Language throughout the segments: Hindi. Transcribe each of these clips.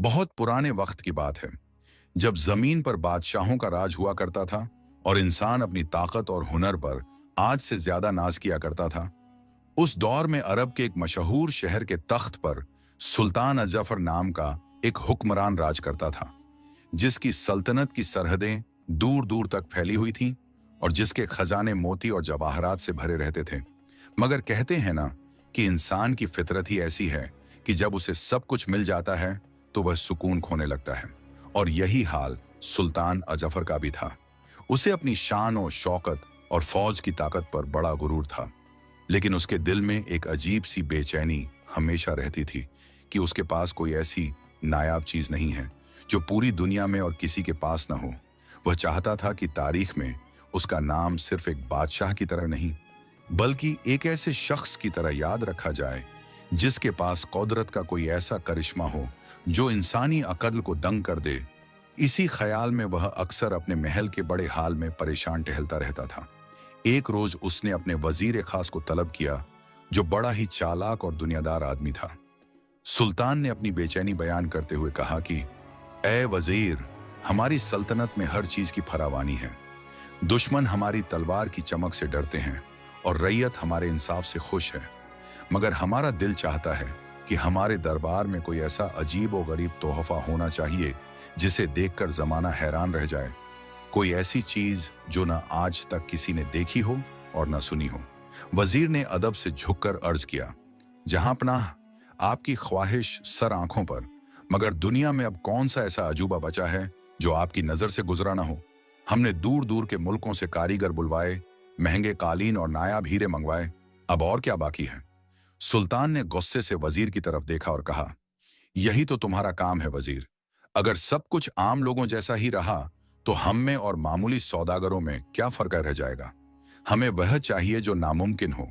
बहुत पुराने वक्त की बात है, जब जमीन पर बादशाहों का राज हुआ करता था और इंसान अपनी ताकत और हुनर पर आज से ज्यादा नाज किया करता था। उस दौर में अरब के एक मशहूर शहर के तख्त पर सुल्तान अजफर नाम का एक हुक्मरान राज करता था, जिसकी सल्तनत की सरहदें दूर दूर तक फैली हुई थीं और जिसके खजाने मोती और जवाहरात से भरे रहते थे। मगर कहते हैं ना कि इंसान की फितरत ही ऐसी है कि जब उसे सब कुछ मिल जाता है तो वह सुकून खोने लगता है। और यही हाल सुल्तान अजफर का भी था। उसे अपनी शान और शौकत और फौज की ताकत पर बड़ा गुरूर था, लेकिन उसके दिल में एक अजीब सी बेचैनी हमेशा रहती थी कि उसके पास कोई ऐसी नायाब चीज नहीं है जो पूरी दुनिया में और किसी के पास ना हो। वह चाहता था कि तारीख में उसका नाम सिर्फ एक बादशाह की तरह नहीं, बल्कि एक ऐसे शख्स की तरह याद रखा जाए जिसके पास कुदरत का कोई ऐसा करिश्मा हो जो इंसानी अक्ल को दंग कर दे। इसी ख्याल में वह अक्सर अपने महल के बड़े हाल में परेशान टहलता रहता था। एक रोज उसने अपने वजीर खास को तलब किया, जो बड़ा ही चालाक और दुनियादार आदमी था। सुल्तान ने अपनी बेचैनी बयान करते हुए कहा कि ए वजीर, हमारी सल्तनत में हर चीज की फरावानी है। दुश्मन हमारी तलवार की चमक से डरते हैं और रैयत हमारे इंसाफ से खुश है, मगर हमारा दिल चाहता है कि हमारे दरबार में कोई ऐसा अजीब और गरीब तोहफा होना चाहिए जिसे देखकर जमाना हैरान रह जाए। कोई ऐसी चीज जो न आज तक किसी ने देखी हो और न सुनी हो। वजीर ने अदब से झुककर अर्ज किया, जहां पनाह, आपकी ख्वाहिश सर आंखों पर, मगर दुनिया में अब कौन सा ऐसा अजूबा बचा है जो आपकी नजर से गुजरा ना हो। हमने दूर दूर के मुल्कों से कारीगर बुलवाए, महंगे कालीन और नायाब हीरे मंगवाए, अब और क्या बाकी है। सुल्तान ने गुस्से से वजीर की तरफ देखा और कहा, यही तो तुम्हारा काम है वजीर। अगर सब कुछ आम लोगों जैसा ही रहा तो हम में और मामूली सौदागरों में क्या फर्क रह जाएगा। हमें वह चाहिए जो नामुमकिन हो।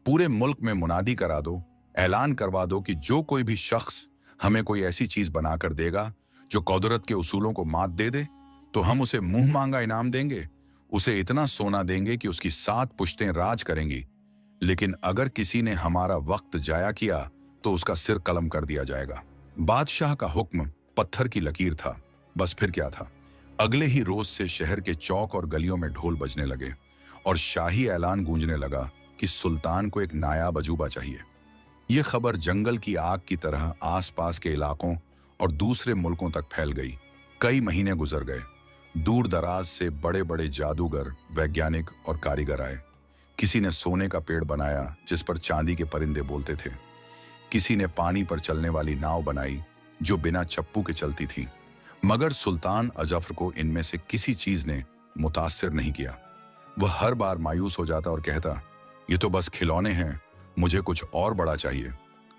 पूरे मुल्क में मुनादी करा दो, ऐलान करवा दो कि जो कोई भी शख्स हमें कोई ऐसी चीज बनाकर देगा जो कुदरत के उसूलों को मात दे दे, तो हम उसे मुंह मांगा इनाम देंगे। उसे इतना सोना देंगे कि उसकी 7 पुश्तें राज करेंगी। लेकिन अगर किसी ने हमारा वक्त जाया किया तो उसका सिर कलम कर दिया जाएगा। बादशाह का हुक्म पत्थर की लकीर था। बस फिर क्या था, अगले ही रोज से शहर के चौक और गलियों में ढोल बजने लगे और शाही ऐलान गूंजने लगा कि सुल्तान को एक नायाब अजूबा चाहिए। यह खबर जंगल की आग की तरह आसपास के इलाकों और दूसरे मुल्कों तक फैल गई। कई महीने गुजर गए। दूर दराज से बड़े बड़े जादूगर, वैज्ञानिक और कारीगर आए। किसी ने सोने का पेड़ बनाया जिस पर चांदी के परिंदे बोलते थे। किसी ने पानी पर चलने वाली नाव बनाई जो बिना चप्पू के चलती थी। मगर सुल्तान अजफर को इनमें से किसी चीज ने मुतासिर नहीं किया। वह हर बार मायूस हो जाता और कहता, ये तो बस खिलौने हैं, मुझे कुछ और बड़ा चाहिए।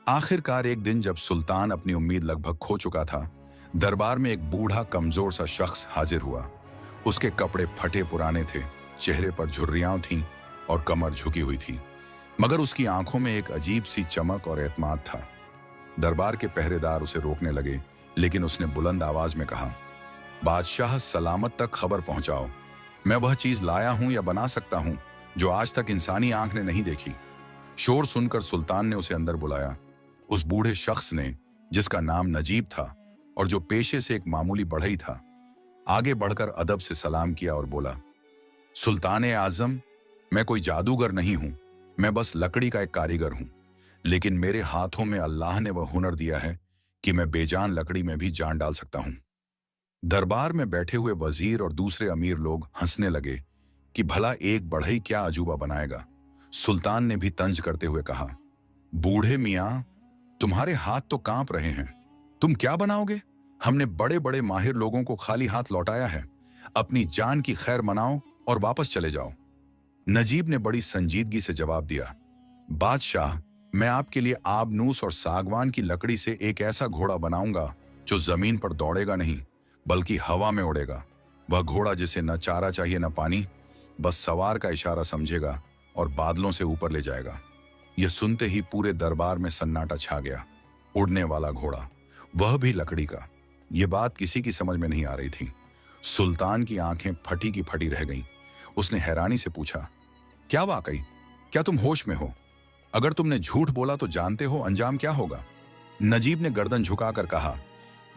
आखिरकार एक दिन जब सुल्तान अपनी उम्मीद लगभग खो चुका था, दरबार में एक बूढ़ा कमजोर सा शख्स हाजिर हुआ। उसके कपड़े फटे पुराने थे, चेहरे पर झुर्रियां थीं और कमर झुकी हुई थी, मगर उसकी आंखों में एक अजीब सी चमक और एतमाद था। दरबार के पहरेदार उसे रोकने लगे, लेकिन उसने बुलंद आवाज में कहा, बादशाह सलामत तक खबर पहुंचाओ। मैं वह चीज लाया हूं या बना सकता हूं जो आज तक इंसानी आंख ने नहीं देखी। शोर सुनकर सुल्तान ने उसे अंदर बुलाया। उस बूढ़े शख्स ने, जिसका नाम नजीब था और जो पेशे से एक मामूली बढ़ई था, आगे बढ़कर अदब से सलाम किया और बोला, सुल्तान आजम, मैं कोई जादूगर नहीं हूं, मैं बस लकड़ी का एक कारीगर हूं। लेकिन मेरे हाथों में अल्लाह ने वह हुनर दिया है कि मैं बेजान लकड़ी में भी जान डाल सकता हूं। दरबार में बैठे हुए वजीर और दूसरे अमीर लोग हंसने लगे कि भला एक बढ़ई क्या अजूबा बनाएगा। सुल्तान ने भी तंज करते हुए कहा, बूढ़े मियां, तुम्हारे हाथ तो कांप रहे हैं, तुम क्या बनाओगे? हमने बड़े बड़े माहिर लोगों को खाली हाथ लौटाया है। अपनी जान की खैर मनाओ और वापस चले जाओ। नजीब ने बड़ी संजीदगी से जवाब दिया, बादशाह, मैं आपके लिए आबनूस और सागवान की लकड़ी से एक ऐसा घोड़ा बनाऊंगा जो जमीन पर दौड़ेगा नहीं, बल्कि हवा में उड़ेगा। वह घोड़ा जिसे न चारा चाहिए न पानी, बस सवार का इशारा समझेगा और बादलों से ऊपर ले जाएगा। यह सुनते ही पूरे दरबार में सन्नाटा छा गया। उड़ने वाला घोड़ा, वह भी लकड़ी का। यह बात किसी की समझ में नहीं आ रही थी। सुल्तान की आंखें फटी की फटी रह गईं। उसने हैरानी से पूछा, क्या वाकई? क्या तुम होश में हो? अगर तुमने झूठ बोला तो जानते हो अंजाम क्या होगा? नजीब ने गर्दन झुकाकर कहा,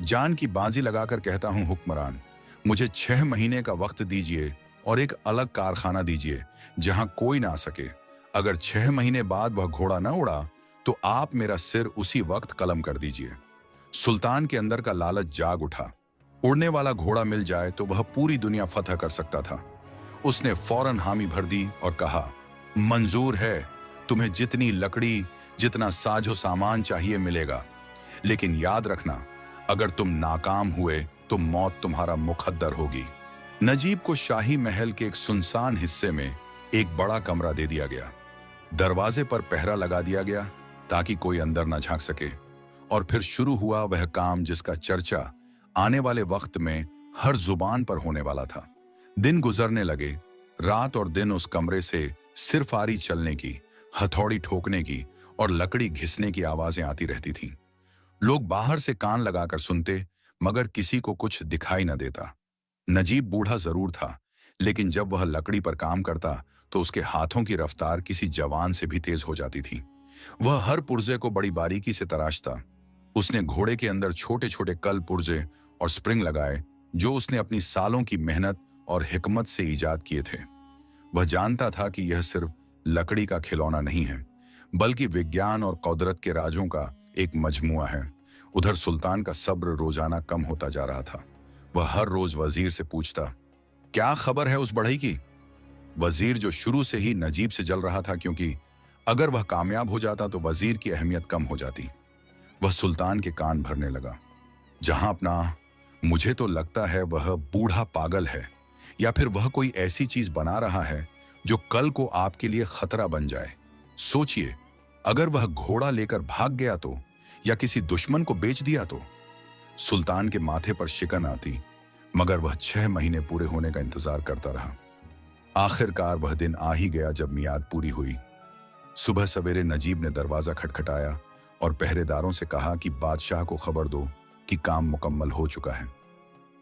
जान की बाजी लगाकर कहता हूं हुक्मरान, मुझे 6 महीने का वक्त दीजिए और एक अलग कारखाना दीजिए जहां कोई ना आ सके। अगर 6 महीने बाद वह घोड़ा न उड़ा तो आप मेरा सिर उसी वक्त कलम कर दीजिए। सुल्तान के अंदर का लालच जाग उठा। उड़ने वाला घोड़ा मिल जाए तो वह पूरी दुनिया फतह कर सकता था। उसने फौरन हामी भर दी और कहा, मंजूर है, तुम्हें जितनी लकड़ी, जितना साजो सामान चाहिए मिलेगा, लेकिन याद रखना, अगर तुम नाकाम हुए तो मौत तुम्हारा मुकद्दर होगी। नजीब को शाही महल के एक सुनसान हिस्से में एक बड़ा कमरा दे दिया गया। दरवाजे पर पहरा लगा दिया गया ताकि कोई अंदर न झांक सके। और फिर शुरू हुआ वह काम जिसका चर्चा आने वाले वक्त में हर जुबान पर होने वाला था। दिन गुजरने लगे। रात और दिन उस कमरे से सिर्फ आरी चलने की, हथौड़ी ठोकने की और लकड़ी घिसने की आवाजें आती रहती थीं। लोग बाहर से कान लगाकर सुनते, मगर किसी को कुछ दिखाई न देता। नजीब बूढ़ा जरूर था, लेकिन जब वह लकड़ी पर काम करता तो उसके हाथों की रफ्तार किसी जवान से भी तेज हो जाती थी। वह हर पुर्जे को बड़ी बारीकी से तराशता। उसने घोड़े के अंदर छोटे छोटे कल पुर्जे और स्प्रिंग लगाए जो उसने अपनी सालों की मेहनत और हिकमत से ईजाद किए थे। वह जानता था कि यह सिर्फ लकड़ी का खिलौना नहीं है, बल्कि विज्ञान और कुदरत के राजों का एक मजमुआ है। उधर सुल्तान का सब्र रोजाना कम होता जा रहा था। वह हर रोज वजीर से पूछता, क्या खबर है उस बढ़ई की? वजीर जो शुरू से ही नजीब से जल रहा था, क्योंकि अगर वह कामयाब हो जाता तो वजीर की अहमियत कम हो जाती। वह सुल्तान के कान भरने लगा। जहां अपना, मुझे तो लगता है वह बूढ़ा पागल है, या फिर वह कोई ऐसी चीज बना रहा है जो कल को आपके लिए खतरा बन जाए। सोचिए, अगर वह घोड़ा लेकर भाग गया तो, या किसी दुश्मन को बेच दिया तो। सुल्तान के माथे पर शिकन आती, मगर वह 6 महीने पूरे होने का इंतजार करता रहा। आखिरकार वह दिन आ ही गया जब मियाद पूरी हुई। सुबह सवेरे नजीब ने दरवाजा खटखटाया और पहरेदारों से कहा कि बादशाह को खबर दो कि काम मुकम्मल हो चुका है।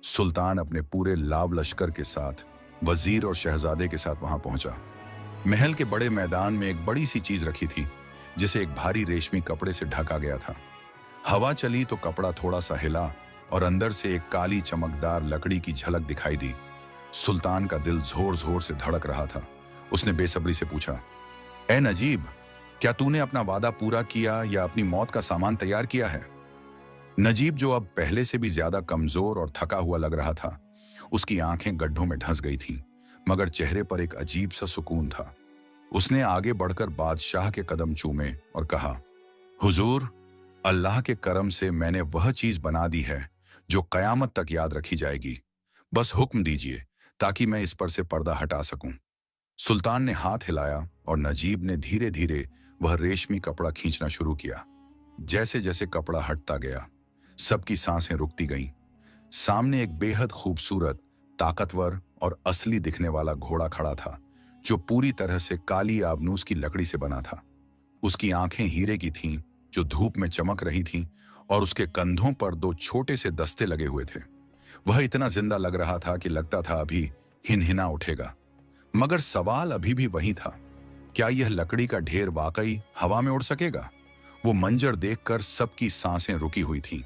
सुल्तान अपने पूरे लाव लश्कर के साथ वजीर और शहजादे के साथ वहां पहुंचा। महल के बड़े मैदान में एक बड़ी सी चीज रखी थी, जिसे एक भारी रेशमी कपड़े से ढका गया था। हवा चली तो कपड़ा थोड़ा सा हिला और अंदर से एक काली चमकदार लकड़ी की झलक दिखाई दी। सुल्तान का दिल जोर जोर से धड़क रहा था। उसने बेसब्री से पूछा, ए नजीब, क्या तूने अपना वादा पूरा किया या अपनी मौत का सामान तैयार किया है? नजीब, जो अब पहले से भी ज्यादा कमजोर और थका हुआ लग रहा था, उसकी आंखें गड्ढों में ढंस गई थीं, मगर चेहरे पर एक अजीब सा सुकून था। उसने आगे बढ़कर बादशाह के कदम चूमे और कहा, हुजूर, अल्लाह के करम से मैंने वह चीज बना दी है जो कयामत तक याद रखी जाएगी। बस हुक्म दीजिए ताकि मैं इस पर से पर्दा हटा सकूं। सुल्तान ने हाथ हिलाया और नजीब ने धीरे धीरे वह रेशमी कपड़ा खींचना शुरू किया। जैसे जैसे कपड़ा हटता गया, सबकी सांसें रुकती गईं। सामने एक बेहद खूबसूरत, ताकतवर और असली दिखने वाला घोड़ा खड़ा था, जो पूरी तरह से काली आबनूस की लकड़ी से बना था। उसकी आंखें हीरे की थीं, जो धूप में चमक रही थीं, और उसके कंधों पर 2 छोटे से दस्ते लगे हुए थे। वह इतना जिंदा लग रहा था कि लगता था अभी हिनहिना उठेगा। मगर सवाल अभी भी वही था, क्या यह लकड़ी का ढेर वाकई हवा में उड़ सकेगा? वो मंजर देखकर सबकी सांसें रुकी हुई थीं,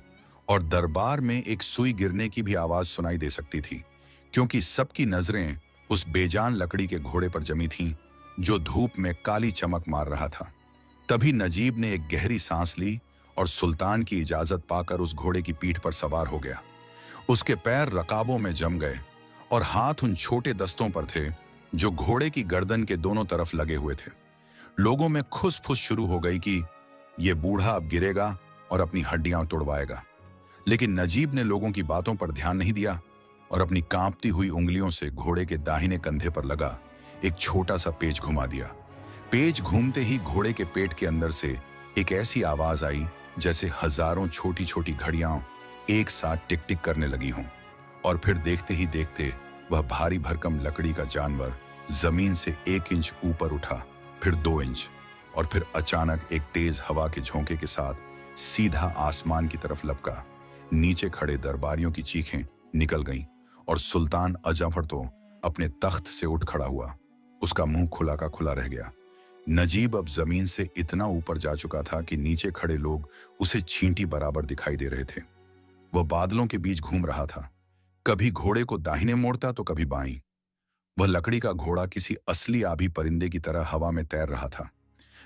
और दरबार में एक सुई गिरने की भी आवाज सुनाई दे सकती थी, क्योंकि सबकी नजरें उस बेजान लकड़ी के घोड़े पर जमी थीं, जो धूप में काली चमक मार रहा था। तभी नजीब ने एक गहरी सांस ली और सुल्तान की इजाजत पाकर उस घोड़े की पीठ पर सवार हो गया। उसके पैर रकाबों में जम गए और हाथ उन छोटे दस्तों पर थे जो घोड़े की गर्दन के दोनों तरफ लगे हुए थे। लोगों में खुस-फुस शुरू हो गई कि यह बूढ़ा अब गिरेगा और अपनी हड्डियां तोड़वाएगा। लेकिन नजीब ने लोगों की बातों पर ध्यान नहीं दिया और अपनी कांपती हुई उंगलियों से घोड़े के दाहिने कंधे पर लगा एक छोटा सा पेच घुमा दिया। पेच घूमते ही घोड़े के पेट के अंदर से एक ऐसी आवाज आई जैसे हजारों छोटी छोटी घड़ियां एक साथ टिक टिक करने लगी हों। और फिर देखते ही देखते वह भारी भरकम लकड़ी का जानवर जमीन से 1 इंच ऊपर उठा, फिर 2 इंच, और फिर अचानक एक तेज हवा के झोंके के साथ सीधा आसमान की तरफ लपका। नीचे खड़े दरबारियों की चीखें निकल गईं और सुल्तान अजफर तो अपने तख्त से उठ खड़ा हुआ। उसका मुंह खुला का खुला रह गया। नजीब अब जमीन से इतना ऊपर जा चुका था कि नीचे खड़े लोग उसे छींटी बराबर दिखाई दे रहे थे। वह बादलों के बीच घूम रहा था, कभी घोड़े को दाहिने मोड़ता तो कभी बाईं। वह लकड़ी का घोड़ा किसी असली आभी परिंदे की तरह हवा में तैर रहा था।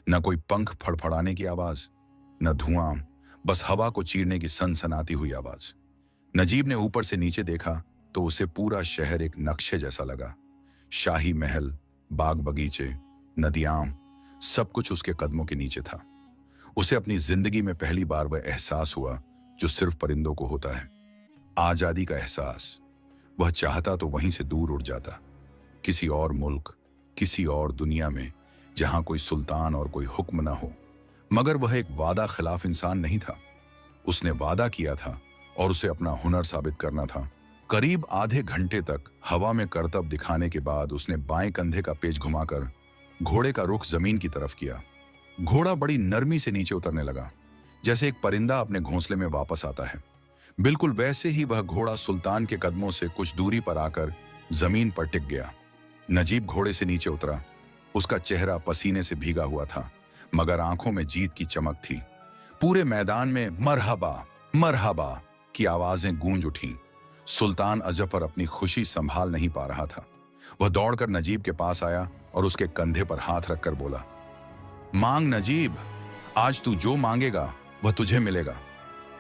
न कोई पंख फड़फड़ाने की आवाज, न धुआं, बस हवा को चीरने की सनसनाती हुई आवाज। नजीब ने ऊपर से नीचे देखा तो उसे पूरा शहर एक नक्शे जैसा लगा। शाही महल, बाग बगीचे, नदियां, सब कुछ उसके कदमों के नीचे था। उसे अपनी जिंदगी में पहली बार वह एहसास हुआ जो सिर्फ परिंदों को होता है, आजादी का एहसास। वह चाहता तो वहीं से दूर उड़ जाता, किसी और मुल्क, किसी और दुनिया में, जहां कोई सुल्तान और कोई हुक्म ना हो। मगर वह एक वादा खिलाफ इंसान नहीं था। उसने वादा किया था और उसे अपना हुनर साबित करना था। करीब आधे घंटे तक हवा में करतब दिखाने के बाद उसने बाएं कंधे का पेच घुमाकर घोड़े का रुख जमीन की तरफ किया। घोड़ा बड़ी नरमी से नीचे उतरने लगा, जैसे एक परिंदा अपने घोंसले में वापस आता है। बिल्कुल वैसे ही वह घोड़ा सुल्तान के कदमों से कुछ दूरी पर आकर जमीन पर टिक गया। नजीब घोड़े से नीचे उतरा। उसका चेहरा पसीने से भीगा हुआ था, मगर आंखों में जीत की चमक थी। पूरे मैदान में मरहबा मरहबा की आवाजें गूंज उठीं। सुल्तान अजफर अपनी खुशी संभाल नहीं पा रहा था। वह दौड़कर नजीब के पास आया और उसके कंधे पर हाथ रखकर बोला, मांग नजीब, आज तू जो मांगेगा वह तुझे मिलेगा।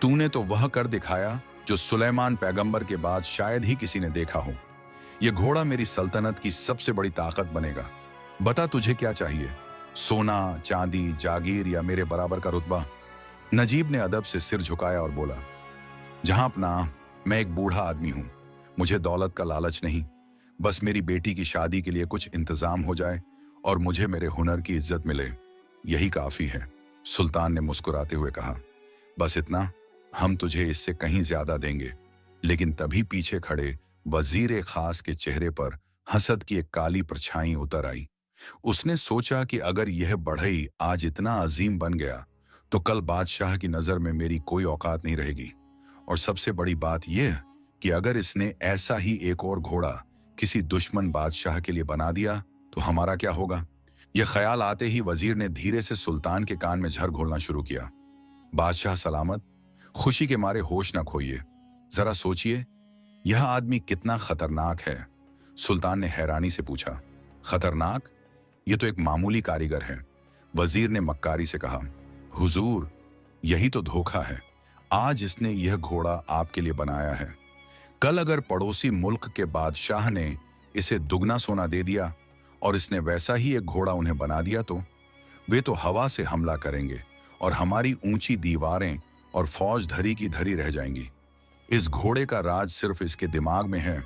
तूने तो वह कर दिखाया जो सुलेमान पैगंबर के बाद शायद ही किसी ने देखा हो। यह घोड़ा मेरी सल्तनत की सबसे बड़ी ताकत बनेगा। बता तुझे क्या चाहिए, सोना, चांदी, जागीर या मेरे बराबर का रुतबा? नजीब ने अदब से सिर झुकाया और बोला, जहां अपना, मैं एक बूढ़ा आदमी हूं, मुझे दौलत का लालच नहीं। बस मेरी बेटी की शादी के लिए कुछ इंतजाम हो जाए और मुझे मेरे हुनर की इज्जत मिले, यही काफी है। सुल्तान ने मुस्कुराते हुए कहा, बस इतना? हम तुझे इससे कहीं ज्यादा देंगे। लेकिन तभी पीछे खड़े वजीर खास के चेहरे पर हसद की एक काली परछाई उतर आई। उसने सोचा कि अगर यह बढ़ई आज इतना अजीम बन गया तो कल बादशाह की नजर में मेरी कोई औकात नहीं रहेगी। और सबसे बड़ी बात यह कि अगर इसने ऐसा ही एक और घोड़ा किसी दुश्मन बादशाह के लिए बना दिया तो हमारा क्या होगा? यह ख्याल आते ही वजीर ने धीरे से सुल्तान के कान में झर घोलना शुरू किया। बादशाह सलामत, खुशी के मारे होश न खोइए। जरा सोचिए, यह आदमी कितना खतरनाक है। सुल्तान ने हैरानी से पूछा, खतरनाक? यह तो एक मामूली कारीगर है। वजीर ने मक्कारी से कहा, हुजूर, यही तो धोखा है। आज इसने यह घोड़ा आपके लिए बनाया है, कल अगर पड़ोसी मुल्क के बादशाह ने इसे दुगना सोना दे दिया और इसने वैसा ही एक घोड़ा उन्हें बना दिया तो वे तो हवा से हमला करेंगे और हमारी ऊंची दीवारें और फौज धरी की धरी रह जाएंगी। इस घोड़े का राज सिर्फ इसके दिमाग में है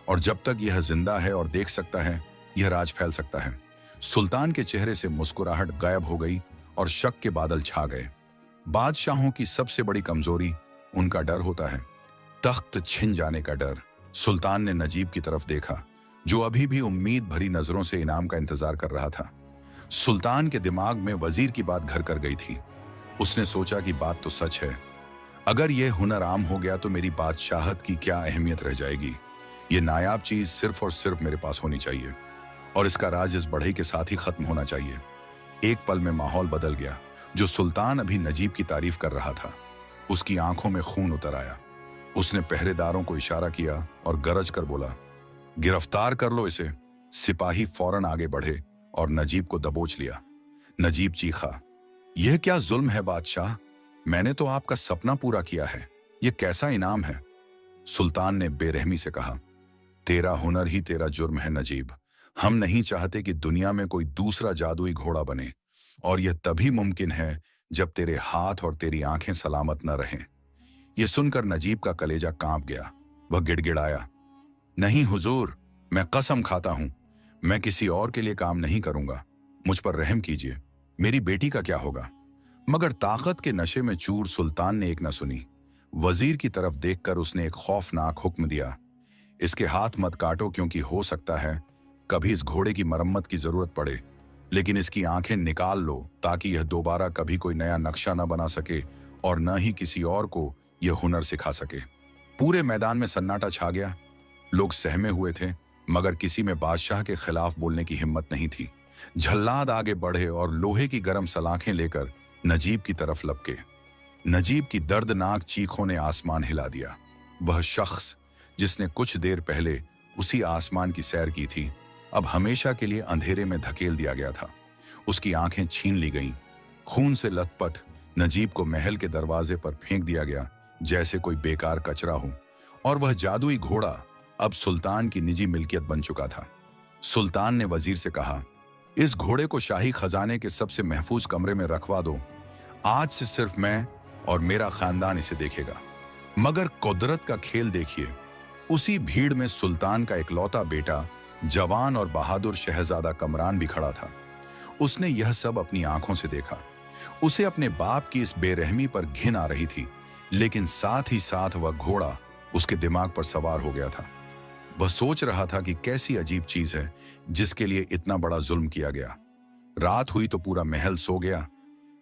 और जब तक यह जिंदा है और देख सकता है, यह राज फैल सकता है। सुल्तान के चेहरे से मुस्कुराहट गायब हो गई और शक के बादल छा गए। बादशाहों की सबसे बड़ी कमजोरी उनका डर होता है, तख्त छिन जाने का डर। सुल्तान ने नजीब की तरफ देखा, जो अभी भी उम्मीद भरी नजरों से इनाम का इंतजार कर रहा था। सुल्तान के दिमाग में वजीर की बात घर कर गई थी। उसने सोचा कि बात तो सच है। अगर यह हुनर आम हो गया तो मेरी बादशाहत की क्या अहमियत रह जाएगी। यह नायाब चीज सिर्फ और सिर्फ मेरे पास होनी चाहिए और इसका राज इस बढ़ई के साथ ही खत्म होना चाहिए। एक पल में माहौल बदल गया। जो सुल्तान अभी नजीब की तारीफ कर रहा था, उसकी आंखों में खून उतर आया। उसने पहरेदारों को इशारा किया और गरज कर बोला, गिरफ्तार कर लो इसे। सिपाही फौरन आगे बढ़े और नजीब को दबोच लिया। नजीब चीखा, यह क्या जुल्म है बादशाह? मैंने तो आपका सपना पूरा किया है, यह कैसा इनाम है? सुल्तान ने बेरहमी से कहा, तेरा हुनर ही तेरा जुर्म है नजीब। हम नहीं चाहते कि दुनिया में कोई दूसरा जादुई घोड़ा बने, और यह तभी मुमकिन है जब तेरे हाथ और तेरी आंखें सलामत न रहें। यह सुनकर नजीब का कलेजा कांप गया। वह गिड़गिड़ाया, नहीं हुजूर, मैं कसम खाता हूं, मैं किसी और के लिए काम नहीं करूंगा। मुझ पर रहम कीजिए, मेरी बेटी का क्या होगा? मगर ताकत के नशे में चूर सुल्तान ने एक न सुनी। वजीर की तरफ देखकर उसने एक खौफनाक हुक्म दिया, इसके हाथ मत काटो, क्योंकि हो सकता है कभी इस घोड़े की मरम्मत की जरूरत पड़े, लेकिन इसकी आंखें निकाल लो ताकि यह दोबारा कभी कोई नया नक्शा न बना सके और न ही किसी और को यह हुनर सिखा सके। पूरे मैदान में सन्नाटा छा गया। लोग सहमे हुए थे, मगर किसी में बादशाह के खिलाफ बोलने की हिम्मत नहीं थी। झल्लाद आगे बढ़े और लोहे की गर्म सलाखें लेकर नजीब की तरफ लपके। नजीब की दर्दनाक चीखों ने आसमान हिला दिया। वह शख्स जिसने कुछ देर पहले उसी आसमान की सैर की थी, अब हमेशा के लिए अंधेरे में धकेल दिया गया था। उसकी आंखें छीन ली गईं। खून से लथपथ नजीब को महल के दरवाजे पर फेंक दिया गया, जैसे कोई बेकार कचरा हो। और वह जादुई घोड़ा अब सुल्तान की निजी मिल्कियत बन चुका था। सुल्तान ने वजीर से कहा, इस घोड़े को शाही खजाने के सबसे महफूज कमरे में रखवा दो। आज से सिर्फ मैं और मेरा खानदान इसे देखेगा। मगर कुदरत का खेल देखिए। उसी भीड़ में सुल्तान का इकलौता बेटा, जवान और बहादुर शहजादा कमरान भी खड़ा था। उसने यह सब अपनी आंखों से देखा। उसे अपने बाप की इस बेरहमी पर घिन आ रही थी, लेकिन साथ ही साथ वह घोड़ा उसके दिमाग पर सवार हो गया था। वह सोच रहा था कि कैसी अजीब चीज है जिसके लिए इतना बड़ा जुल्म किया गया। रात हुई तो पूरा महल सो गया,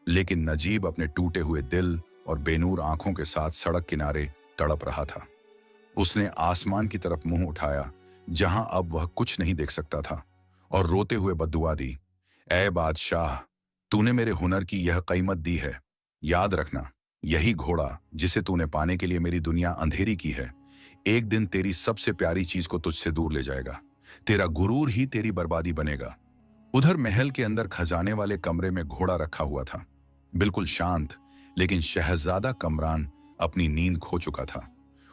लेकिन नजीब अपने टूटे हुए दिल और बेनूर आंखों के साथ सड़क किनारे तड़प रहा था। उसने आसमान की तरफ मुंह उठाया, जहां अब वह कुछ नहीं देख सकता था, और रोते हुए बद्दुआ दी, ऐ बादशाह, तूने मेरे हुनर की यह कीमत दी है। याद रखना, यही घोड़ा जिसे तूने पाने के लिए मेरी दुनिया अंधेरी की है, एक दिन तेरी सबसे प्यारी चीज को तुझसे दूर ले जाएगा। तेरा गुरूर ही तेरी बर्बादी बनेगा। उधर महल के अंदर खजाने वाले कमरे में घोड़ा रखा हुआ था, बिल्कुल शांत। लेकिन शहजादा कमरान अपनी नींद खो चुका था।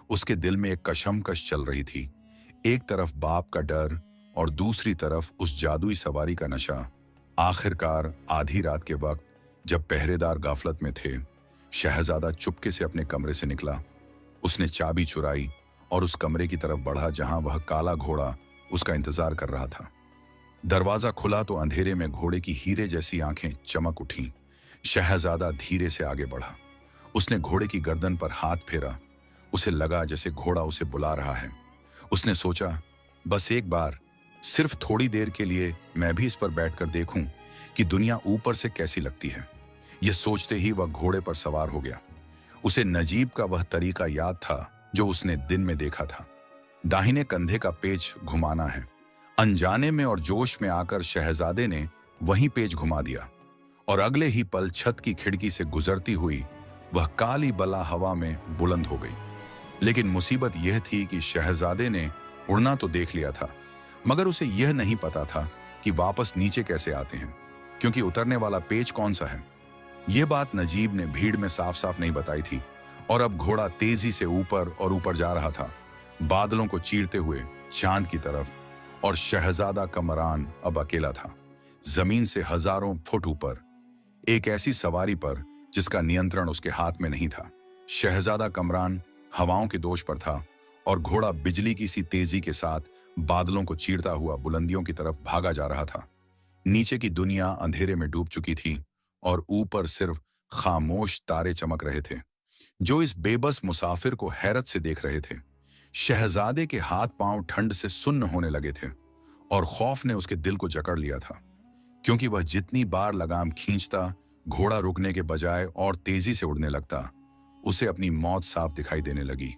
उसके दिल में एक कशमकश चल रही थी। एक तरफ बाप का डर और दूसरी तरफ उस जादुई सवारी का नशा। आखिरकार आधी रात के वक्त, जब पहरेदार गाफलत में थे, शहजादा चुपके से अपने कमरे से निकला। उसने चाबी चुराई और उस कमरे की तरफ बढ़ा जहां वह काला घोड़ा उसका इंतजार कर रहा था। दरवाजा खुला तो अंधेरे में घोड़े की हीरे जैसी आंखें चमक उठीं। शहजादा धीरे से आगे बढ़ा। उसने घोड़े की गर्दन पर हाथ फेरा। उसे लगा जैसे घोड़ा उसे बुला रहा है। उसने सोचा, बस एक बार, सिर्फ थोड़ी देर के लिए मैं भी इस पर बैठकर देखूं कि दुनिया ऊपर से कैसी लगती है। यह सोचते ही वह घोड़े पर सवार हो गया। उसे नजीब का वह तरीका याद था जो उसने दिन में देखा था। दाहिने कंधे का पेच घुमाना है। अनजाने में और जोश में आकर शहजादे ने वहीं पेच घुमा दिया, और अगले ही पल छत की खिड़की से गुजरती हुई वह काली बला हवा में बुलंद हो गई। लेकिन मुसीबत यह थी कि शहजादे ने उड़ना तो देख लिया था, मगर उसे यह नहीं पता था कि वापस नीचे कैसे आते हैं, क्योंकि उतरने वाला पेच कौन सा है। यह बात नजीब ने भीड़ में साफ साफ नहीं बताई थी। और अब घोड़ा तेजी से ऊपर और ऊपर जा रहा था, बादलों को चीरते हुए चांद की तरफ। और शहजादा कमरान अब अकेला था, जमीन से हजारों फुट ऊपर, एक ऐसी सवारी पर जिसका नियंत्रण उसके हाथ में नहीं था। शहजादा कमरान हवाओं के दोष पर था, और घोड़ा बिजली की सी तेजी के साथ बादलों को चीरता हुआ बुलंदियों की तरफ भागा जा रहा था। नीचे की दुनिया अंधेरे में डूब चुकी थी, और ऊपर सिर्फ खामोश तारे चमक रहे थे, जो इस बेबस मुसाफिर को हैरत से देख रहे थे। शहजादे के हाथ पांव ठंड से सुन्न होने लगे थे, और खौफ ने उसके दिल को जकड़ लिया था, क्योंकि वह जितनी बार लगाम खींचता, घोड़ा रुकने के बजाय और तेजी से उड़ने लगता। उसे अपनी मौत साफ दिखाई देने लगी,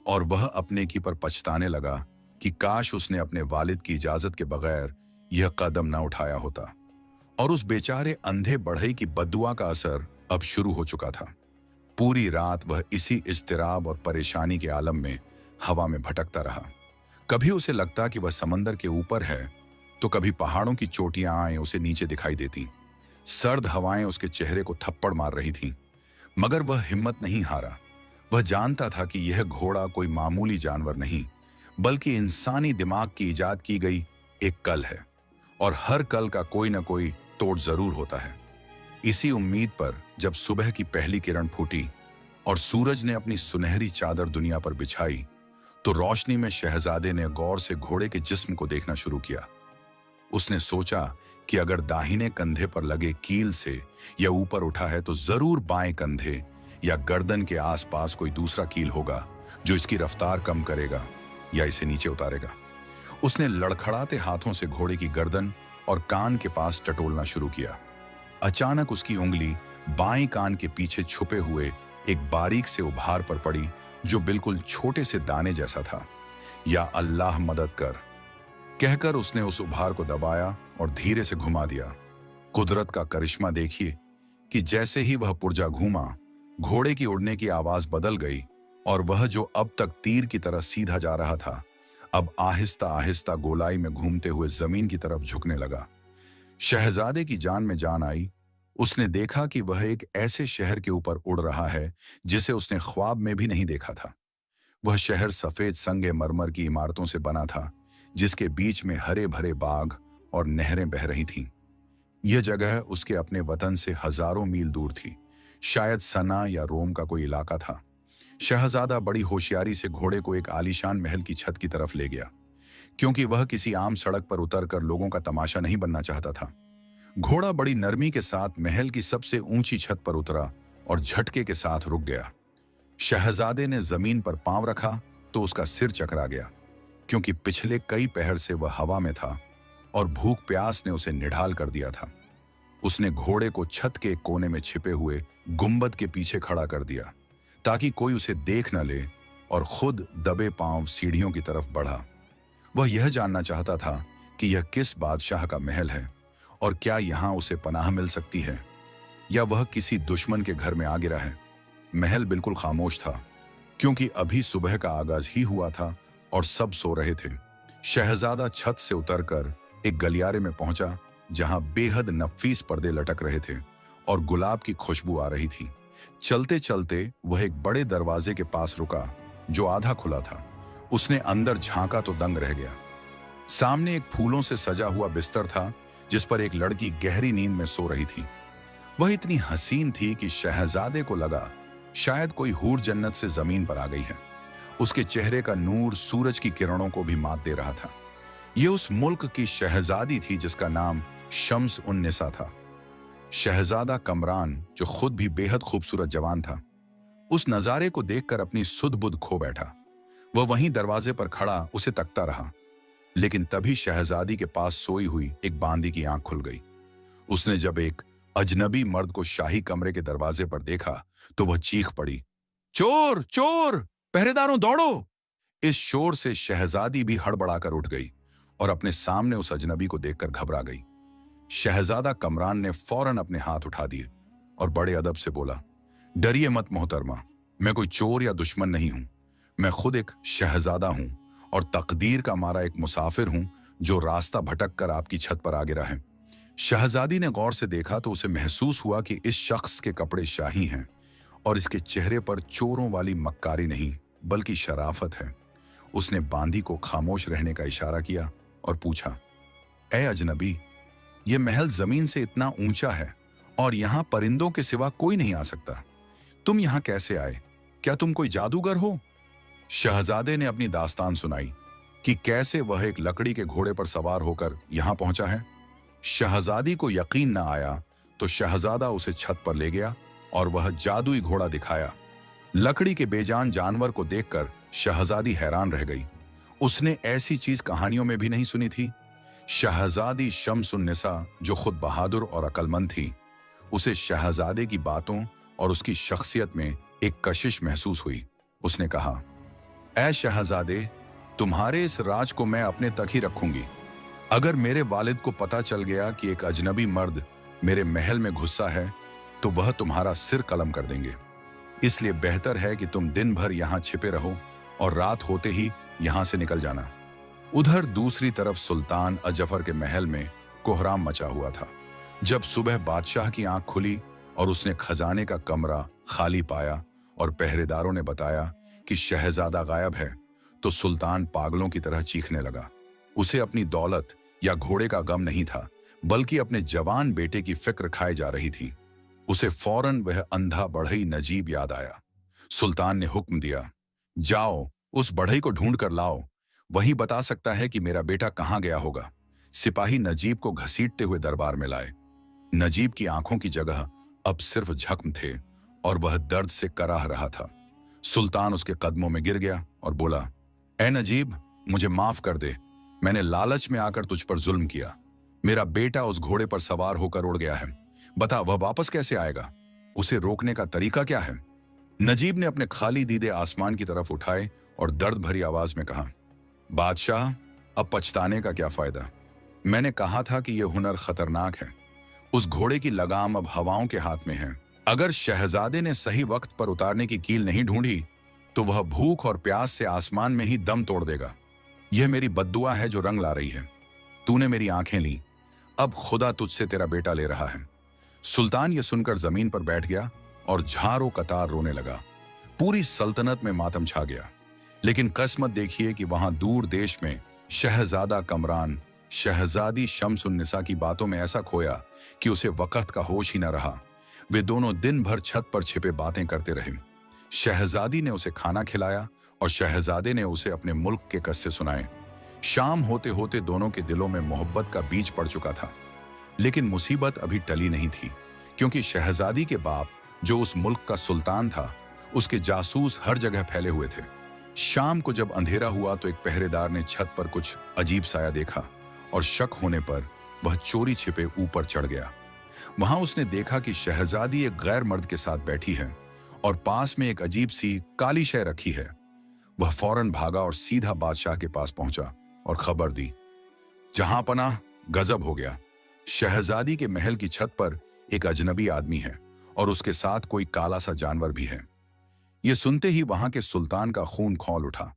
और वह अपने की पर पछताने लगा कि काश उसने अपने वालिद की इजाजत के बगैर यह कदम न उठाया होता। और उस बेचारे अंधे बढ़ई की बद्दुआ का असर अब शुरू हो चुका था। पूरी रात वह इसी इज़्तिराब और परेशानी के आलम में हवा में भटकता रहा। कभी उसे लगता कि वह समंदर के ऊपर है, तो कभी पहाड़ों की चोटियां आए उसे नीचे दिखाई देती। सर्द हवाएं उसके चेहरे को थप्पड़ मार रही थीं, मगर वह हिम्मत नहीं हारा। वह जानता था कि यह घोड़ा कोई मामूली जानवर नहीं, बल्कि इंसानी दिमाग की इजाद की गई एक कल है, और हर कल का कोई न कोई तोड़ जरूर होता है। इसी उम्मीद पर जब सुबह की पहली किरण फूटी और सूरज ने अपनी सुनहरी चादर दुनिया पर बिछाई, तो रोशनी में शहजादे ने गौर से घोड़े के जिस्म को देखना शुरू किया। उसने सोचा कि अगर दाहिने कंधे पर लगे कील से यह ऊपर उठा है, तो जरूर बाएं कंधे या गर्दन के आसपास कोई दूसरा कील होगा जो इसकी रफ्तार कम करेगा या इसे नीचे उतारेगा। उसने लड़खड़ाते हाथों से घोड़े की गर्दन और कान के पास टटोलना शुरू किया। अचानक उसकी उंगली बाएं कान के पीछे छुपे हुए एक बारीक से उभार पर पड़ी, जो बिल्कुल छोटे से दाने जैसा था। या अल्लाह मदद कर, कहकर उसने उस उभार को दबाया और धीरे से घुमा दिया। कुदरत का करिश्मा देखिए कि जैसे ही वह पुर्जा घूमा, घोड़े की उड़ने की आवाज बदल गई और वह जो अब तक तीर की तरह सीधा जा रहा था, अब आहिस्ता आहिस्ता गोलाई में घूमते हुए जमीन की तरफ झुकने लगा। शहजादे की जान में जान आई। उसने देखा कि वह एक ऐसे शहर के ऊपर उड़ रहा है जिसे उसने ख्वाब में भी नहीं देखा था। वह शहर सफेद संगे मरमर की इमारतों से बना था, जिसके बीच में हरे भरे बाग और नहरें बह रही थीं। यह जगह उसके अपने वतन से हजारों मील दूर थी, शायद सना या रोम का कोई इलाका था। शहजादा बड़ी होशियारी से घोड़े को एक आलीशान महल की छत की तरफ ले गया, क्योंकि वह किसी आम सड़क पर उतरकर लोगों का तमाशा नहीं बनना चाहता था। घोड़ा बड़ी नरमी के साथ महल की सबसे ऊंची छत पर उतरा और झटके के साथ रुक गया। शहजादे ने जमीन पर पांव रखा तो उसका सिर चकरा गया, क्योंकि पिछले कई पहर से वह हवा में था और भूख प्यास ने उसे निढाल कर दिया था। उसने घोड़े को छत के एक कोने में छिपे हुए गुंबद के पीछे खड़ा कर दिया, ताकि कोई उसे देख न ले, और खुद दबे पांव सीढ़ियों की तरफ बढ़ा। वह यह जानना चाहता था कि यह किस बादशाह का महल है और क्या यहां उसे पनाह मिल सकती है, या वह किसी दुश्मन के घर में आ गिरा है। महल बिल्कुल खामोश था, क्योंकि अभी सुबह का आगाज ही हुआ था और सब सो रहे थे। शहजादा छत से उतरकर एक गलियारे में पहुंचा, जहां बेहद नफीस पर्दे लटक रहे थे और गुलाब की खुशबू आ रही थी। चलते चलते वह एक बड़े दरवाजे के पास रुका, जो आधा खुला था। उसने अंदर झांका तो दंग रह गया। सामने एक फूलों से सजा हुआ बिस्तर था, जिस पर एक लड़की गहरी नींद में सो रही थी। वह इतनी हसीन थी कि शहजादे को लगा शायद कोई हूर जन्नत से जमीन पर आ गई है। उसके चेहरे का नूर सूरज की किरणों को भी मात दे रहा था। यह उस मुल्क की शहजादी थी जिसका नाम शम्स उन निसा था। शहजादा कमरान, जो खुद भी बेहद खूबसूरत जवान था, उस नजारे को देखकर अपनी सुध बुध खो बैठा। वह वहीं दरवाजे पर खड़ा उसे तकता रहा, लेकिन तभी शहजादी के पास सोई हुई एक बांदी की आंख खुल गई। उसने जब एक अजनबी मर्द को शाही कमरे के दरवाजे पर देखा तो वह चीख पड़ी, चोर चोर, पहरेदारों दौड़ो। इस शोर से शहजादी भी हड़बड़ाकर उठ गई और अपने सामने उस अजनबी को देखकर घबरा गई। शहजादा कमरान ने फौरन अपने हाथ उठा दिए और बड़े अदब से बोला, डरिए मत मोहतरमा, मैं कोई चोर या दुश्मन नहीं हूं। मैं खुद एक शहजादा हूं और तकदीर का मारा एक मुसाफिर हूं, जो रास्ता भटक कर आपकी छत पर आ गिरा है। शहजादी ने गौर से देखा तो उसे महसूस हुआ कि इस शख्स के कपड़े शाही हैं और इसके चेहरे पर चोरों वाली मक्कारी नहीं, बल्कि शराफत है। उसने बांदी को खामोश रहने का इशारा किया और पूछा, ए अजनबी, यह महल जमीन से इतना ऊंचा है और यहां परिंदों के सिवा कोई नहीं आ सकता। तुम यहां कैसे आए? क्या तुम कोई जादूगर हो? शहजादे ने अपनी दास्तान सुनाई कि कैसे वह एक लकड़ी के घोड़े पर सवार होकर यहां पहुंचा है। शहजादी को यकीन न आया तो शहजादा उसे छत पर ले गया और वह जादुई घोड़ा दिखाया। लकड़ी के बेजान जानवर को देखकर शहजादी हैरान रह गई। उसने ऐसी चीज कहानियों में भी नहीं सुनी थी। शहजादी शम्स-उन-निसा, जो खुद बहादुर और अक्लमंद थी, उसे शहजादे की बातों और उसकी शख्सियत में एक कशिश महसूस हुई। उसने कहा, ऐ शहजादे, तुम्हारे इस राज को मैं अपने तक ही रखूंगी। अगर मेरे वालिद को पता चल गया कि एक अजनबी मर्द मेरे महल में घुसा है तो वह तुम्हारा सिर कलम कर देंगे। इसलिए बेहतर है कि तुम दिन भर यहां छिपे रहो और रात होते ही यहां से निकल जाना। उधर दूसरी तरफ सुल्तान अजफर के महल में कोहराम मचा हुआ था। जब सुबह बादशाह की आंख खुली और उसने खजाने का कमरा खाली पाया और पहरेदारों ने बताया कि शहजादा गायब है, तो सुल्तान पागलों की तरह चीखने लगा। उसे अपनी दौलत या घोड़े का गम नहीं था, बल्कि अपने जवान बेटे की फिक्र खाए जा रही थी। उसे फौरन वह अंधा बढ़ई नजीब याद आया। सुल्तान ने हुक्म दिया, जाओ उस बढ़ई को ढूंढ कर लाओ, वही बता सकता है कि मेरा बेटा कहां गया होगा। सिपाही नजीब को घसीटते हुए दरबार में लाए। नजीब की आंखों की जगह अब सिर्फ जख्म थे और वह दर्द से कराह रहा था। सुल्तान उसके कदमों में गिर गया और बोला, ए नजीब, मुझे माफ कर दे। मैंने लालच में आकर तुझ पर जुल्म किया। मेरा बेटा उस घोड़े पर सवार होकर उड़ गया है। बता, वह वापस कैसे आएगा? उसे रोकने का तरीका क्या है? नजीब ने अपने खाली दीदे आसमान की तरफ उठाए और दर्द भरी आवाज में कहा, बादशाह, अब पछताने का क्या फायदा? मैंने कहा था कि यह हुनर खतरनाक है। उस घोड़े की लगाम अब हवाओं के हाथ में है अगर शहजादे ने सही वक्त पर उतारने की कील नहीं ढूंढी तो वह भूख और प्यास से आसमान में ही दम तोड़ देगा। यह मेरी बद्दुआ है जो रंग ला रही है। तूने मेरी आंखें ली, अब खुदा तुझसे तेरा बेटा ले रहा है। सुल्तान यह सुनकर जमीन पर बैठ गया और झारो कतार रोने लगा। पूरी सल्तनत में मातम छा गया। लेकिन किस्मत देखिए कि वहां दूर देश में शहजादा कमरान शहजादी शम्स-उन-निसा की बातों में ऐसा खोया कि उसे वक्त का होश ही न रहा। वे दोनों दिन भर छत पर छिपे बातें करते रहे। शहजादी ने उसे खाना खिलाया और शहजादे ने उसे अपने मुल्क के किस्से सुनाए। शाम होते होते दोनों के दिलों में मोहब्बत का बीज पड़ चुका था। लेकिन मुसीबत अभी टली नहीं थी, क्योंकि शहजादी के बाप, जो उस मुल्क का सुल्तान था, उसके जासूस हर जगह फैले हुए थे। शाम को जब अंधेरा हुआ तो एक पहरेदार ने छत पर कुछ अजीब साया देखा और शक होने पर वह चोरी छिपे ऊपर चढ़ गया। वहां उसने देखा कि शहजादी एक गैर मर्द के साथ बैठी है और पास में एक अजीब सी काली शय रखी है। वह फौरन भागा और सीधा बादशाह के पास पहुंचा और खबर दी। जहां पनाह, गजब हो गया। शहजादी के महल की छत पर एक अजनबी आदमी है और उसके साथ कोई काला सा जानवर भी है। यह सुनते ही वहां के सुल्तान का खून खौल उठा।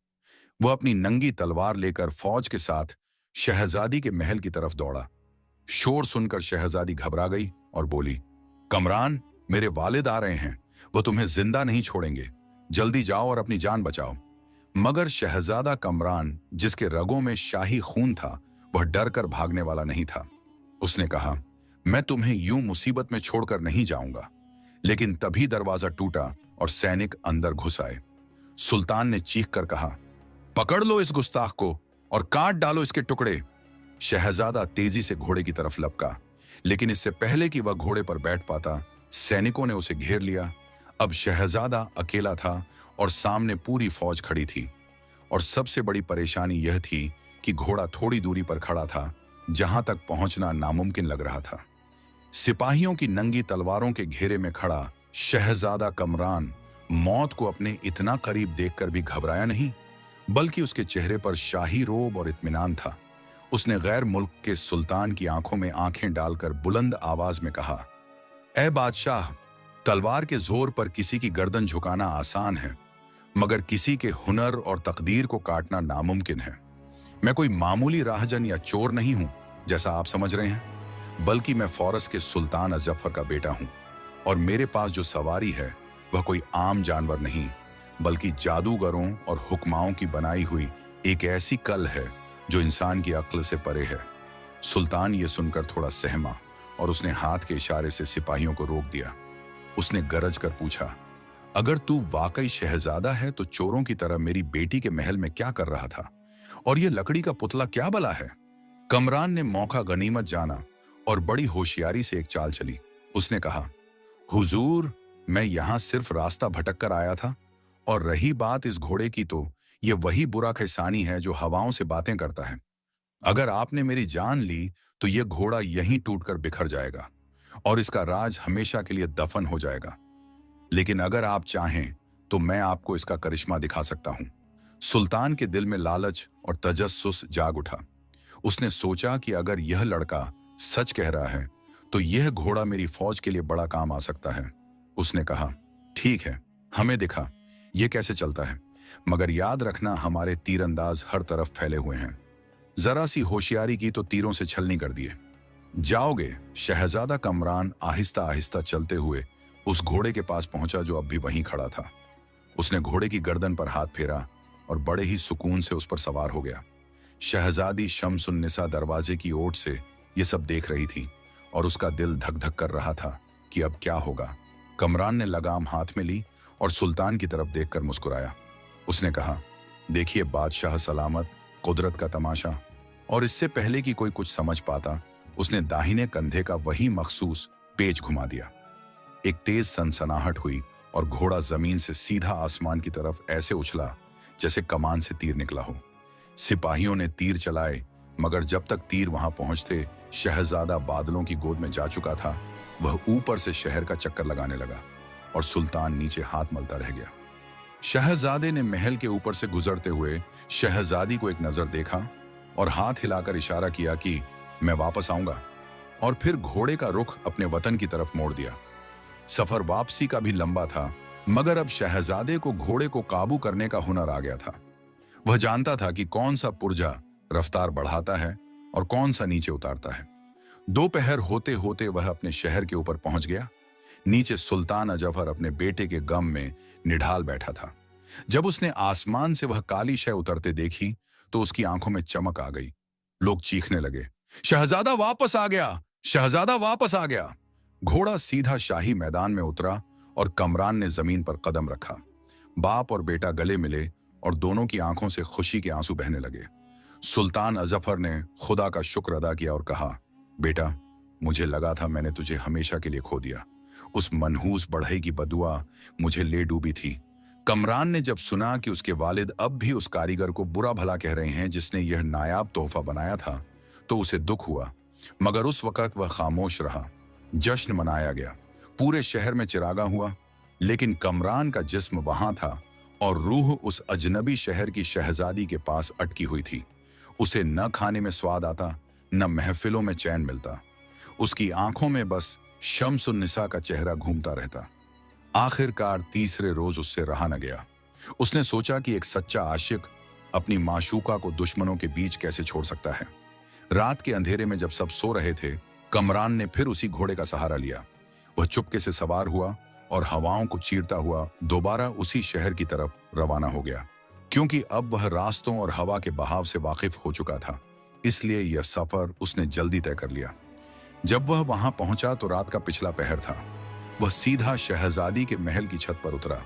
वह अपनी नंगी तलवार लेकर फौज के साथ शहजादी के महल की तरफ दौड़ा। शोर सुनकर शहजादी घबरा गई और बोली, कमरान, मेरे वालिद आ रहे हैं, वह तुम्हें जिंदा नहीं छोड़ेंगे। जल्दी जाओ और अपनी जान बचाओ। मगर शहजादा कमरान, जिसके रगों में शाही खून था, वह डर कर भागने वाला नहीं था। उसने कहा, मैं तुम्हें यूं मुसीबत में छोड़कर नहीं जाऊंगा। लेकिन तभी दरवाजा टूटा और सैनिक अंदर घुस आए। सुल्तान ने चीख कर कहा, पकड़ लो इस गुस्ताख को और काट डालो इसके टुकड़े। शहजादा तेजी से घोड़े की तरफ लपका, लेकिन इससे पहले कि वह घोड़े पर बैठ पाता, सैनिकों ने उसे घेर लिया। अब शहजादा अकेला था और सामने पूरी फौज खड़ी थी। और सबसे बड़ी परेशानी यह थी कि घोड़ा थोड़ी दूरी पर खड़ा था, जहां तक पहुंचना नामुमकिन लग रहा था। सिपाहियों की नंगी तलवारों के घेरे में खड़ा शहजादा कमरान मौत को अपने इतना करीब देखकर भी घबराया नहीं, बल्कि उसके चेहरे पर शाही रोब और इत्मीनान था। उसने गैर मुल्क के सुल्तान की आंखों में आंखें डालकर बुलंद आवाज में कहा, ए बादशाह, तलवार के जोर पर किसी की गर्दन झुकाना आसान है, मगर किसी के हुनर और तकदीर को काटना नामुमकिन है। मैं कोई मामूली राहजन या चोर नहीं हूं, जैसा आप समझ रहे हैं, बल्कि मैं फौरस के सुल्तान अजफर का बेटा हूं। और मेरे पास जो सवारी है वह कोई आम जानवर नहीं, बल्कि जादूगरों और हुक्माओं की बनाई हुई एक ऐसी कल है जो इंसान की अक्ल से परे है। सुल्तान ये सुनकर थोड़ा सहमा और उसने हाथ के इशारे से सिपाहियों को रोक दिया। उसने गरज कर पूछा, अगर तू वाकई शहजादा है तो चोरों की तरह मेरी बेटी के महल में क्या कर रहा था? और ये लकड़ी का पुतला क्या बला है? कमरान ने मौका गनीमत जाना और बड़ी होशियारी से एक चाल चली। उसने कहा, हुजूर, मैं यहां सिर्फ रास्ता भटक कर आया था, और रही बात इस घोड़े की तो यह वही बुरा खिसानी है जो हवाओं से बातें करता है। अगर आपने मेरी जान ली तो यह घोड़ा यहीं टूटकर बिखर जाएगा और इसका राज हमेशा के लिए दफन हो जाएगा। लेकिन अगर आप चाहें तो मैं आपको इसका करिश्मा दिखा सकता हूं। सुल्तान के दिल में लालच और तजस्सुस जाग उठा। उसने सोचा कि अगर यह लड़का सच कह रहा है तो यह घोड़ा मेरी फौज के लिए बड़ा काम आ सकता है। उसने कहा, ठीक है, हमें दिखा यह कैसे चलता है, मगर याद रखना हमारे तीरंदाज हर तरफ फैले हुए हैं। जरा सी होशियारी की तो तीरों से छलनी कर दिए जाओगे। शहजादा कमरान आहिस्ता आहिस्ता चलते हुए उस घोड़े के पास पहुंचा जो अब भी वहीं खड़ा था। उसने घोड़े की गर्दन पर हाथ फेरा और बड़े ही सुकून से उस पर सवार हो गया। शहजादी शम्स-उन-निसा दरवाजे की ओट से ये सब देख रही थी और उसका दिल धक धक कर रहा था कि अब क्या होगा। कमरान ने लगाम हाथ में ली और सुल्तान की तरफ देखकर मुस्कुराया। उसने कहा, देखिए बादशाह सलामत, कुदरत का तमाशा। और इससे पहले कि कोई कुछ समझ पाता, उसने दाहिने कंधे का वही मखसूस पेच घुमा दिया। एक तेज सनसनाहट हुई और घोड़ा जमीन से सीधा आसमान की तरफ ऐसे उछला जैसे कमान से तीर निकला हो। सिपाहियों ने तीर चलाए, मगर जब तक तीर वहां पहुंचते शहजादा बादलों की गोद में जा चुका था। वह ऊपर से शहर का चक्कर लगाने लगा और सुल्तान नीचे हाथ मलता रह गया। शहजादे ने महल के ऊपर से गुजरते हुए शहजादी को एक नजर देखा और हाथ हिलाकर इशारा किया कि मैं वापस आऊंगा, और फिर घोड़े का रुख अपने वतन की तरफ मोड़ दिया। सफर वापसी का भी लंबा था, मगर अब शहजादे को घोड़े को काबू करने का हुनर आ गया था। वह जानता था कि कौन सा पुर्जा रफ्तार बढ़ाता है और कौन सा नीचे उतारता है। दोपहर होते होते वह अपने शहर के ऊपर पहुंच गया। नीचे सुल्तान अजफर अपने बेटे के गम में निढाल बैठा था। जब उसने आसमान से वह काली शय उतरते देखी तो उसकी आंखों में चमक आ गई। लोग चीखने लगे, शहजादा वापस आ गया, शहजादा वापस आ गया। घोड़ा सीधा शाही मैदान में उतरा और कमरान ने जमीन पर कदम रखा। बाप और बेटा गले मिले और दोनों की आंखों से खुशी के आंसू बहने लगे। सुल्तान अजफर ने खुदा का शुक्र अदा किया और कहा, बेटा, मुझे लगा था मैंने तुझे हमेशा के लिए खो दिया। उस मनहूस बढ़ई की बदुआ मुझे ले डूबी थी। कमरान ने जब सुना कि उसके वालिद अब भी उस कारीगर को बुरा भला कह रहे हैं जिसने यह नायाब तोहफा बनाया था, तो उसे दुख हुआ, मगर उस वक्त वह खामोश रहा। जश्न मनाया गया, पूरे शहर में चिरागा हुआ, लेकिन कमरान का जिस्म वहां था और रूह उस अजनबी शहर की शहजादी के पास अटकी हुई थी। उसे न खाने में स्वाद आता, न महफिलों में चैन मिलता। उसकी आंखों में बस शम्सुन्निसा का चेहरा घूमता रहता। आखिरकार तीसरे रोज उससे रहा न गया। उसने सोचा कि एक सच्चा आशिक अपनी माशूका को दुश्मनों के बीच कैसे छोड़ सकता है। रात के अंधेरे में जब सब सो रहे थे, कमरान ने फिर उसी घोड़े का सहारा लिया। वह चुपके से सवार हुआ और हवाओं को चीरता हुआ दोबारा उसी शहर की तरफ रवाना हो गया। क्योंकि अब वह रास्तों और हवा के बहाव से वाकिफ हो चुका था, इसलिए यह सफर उसने जल्दी तय कर लिया। जब वह वहां पहुंचा तो रात का पिछला पहर था। वह सीधा शहजादी के महल की छत पर उतरा।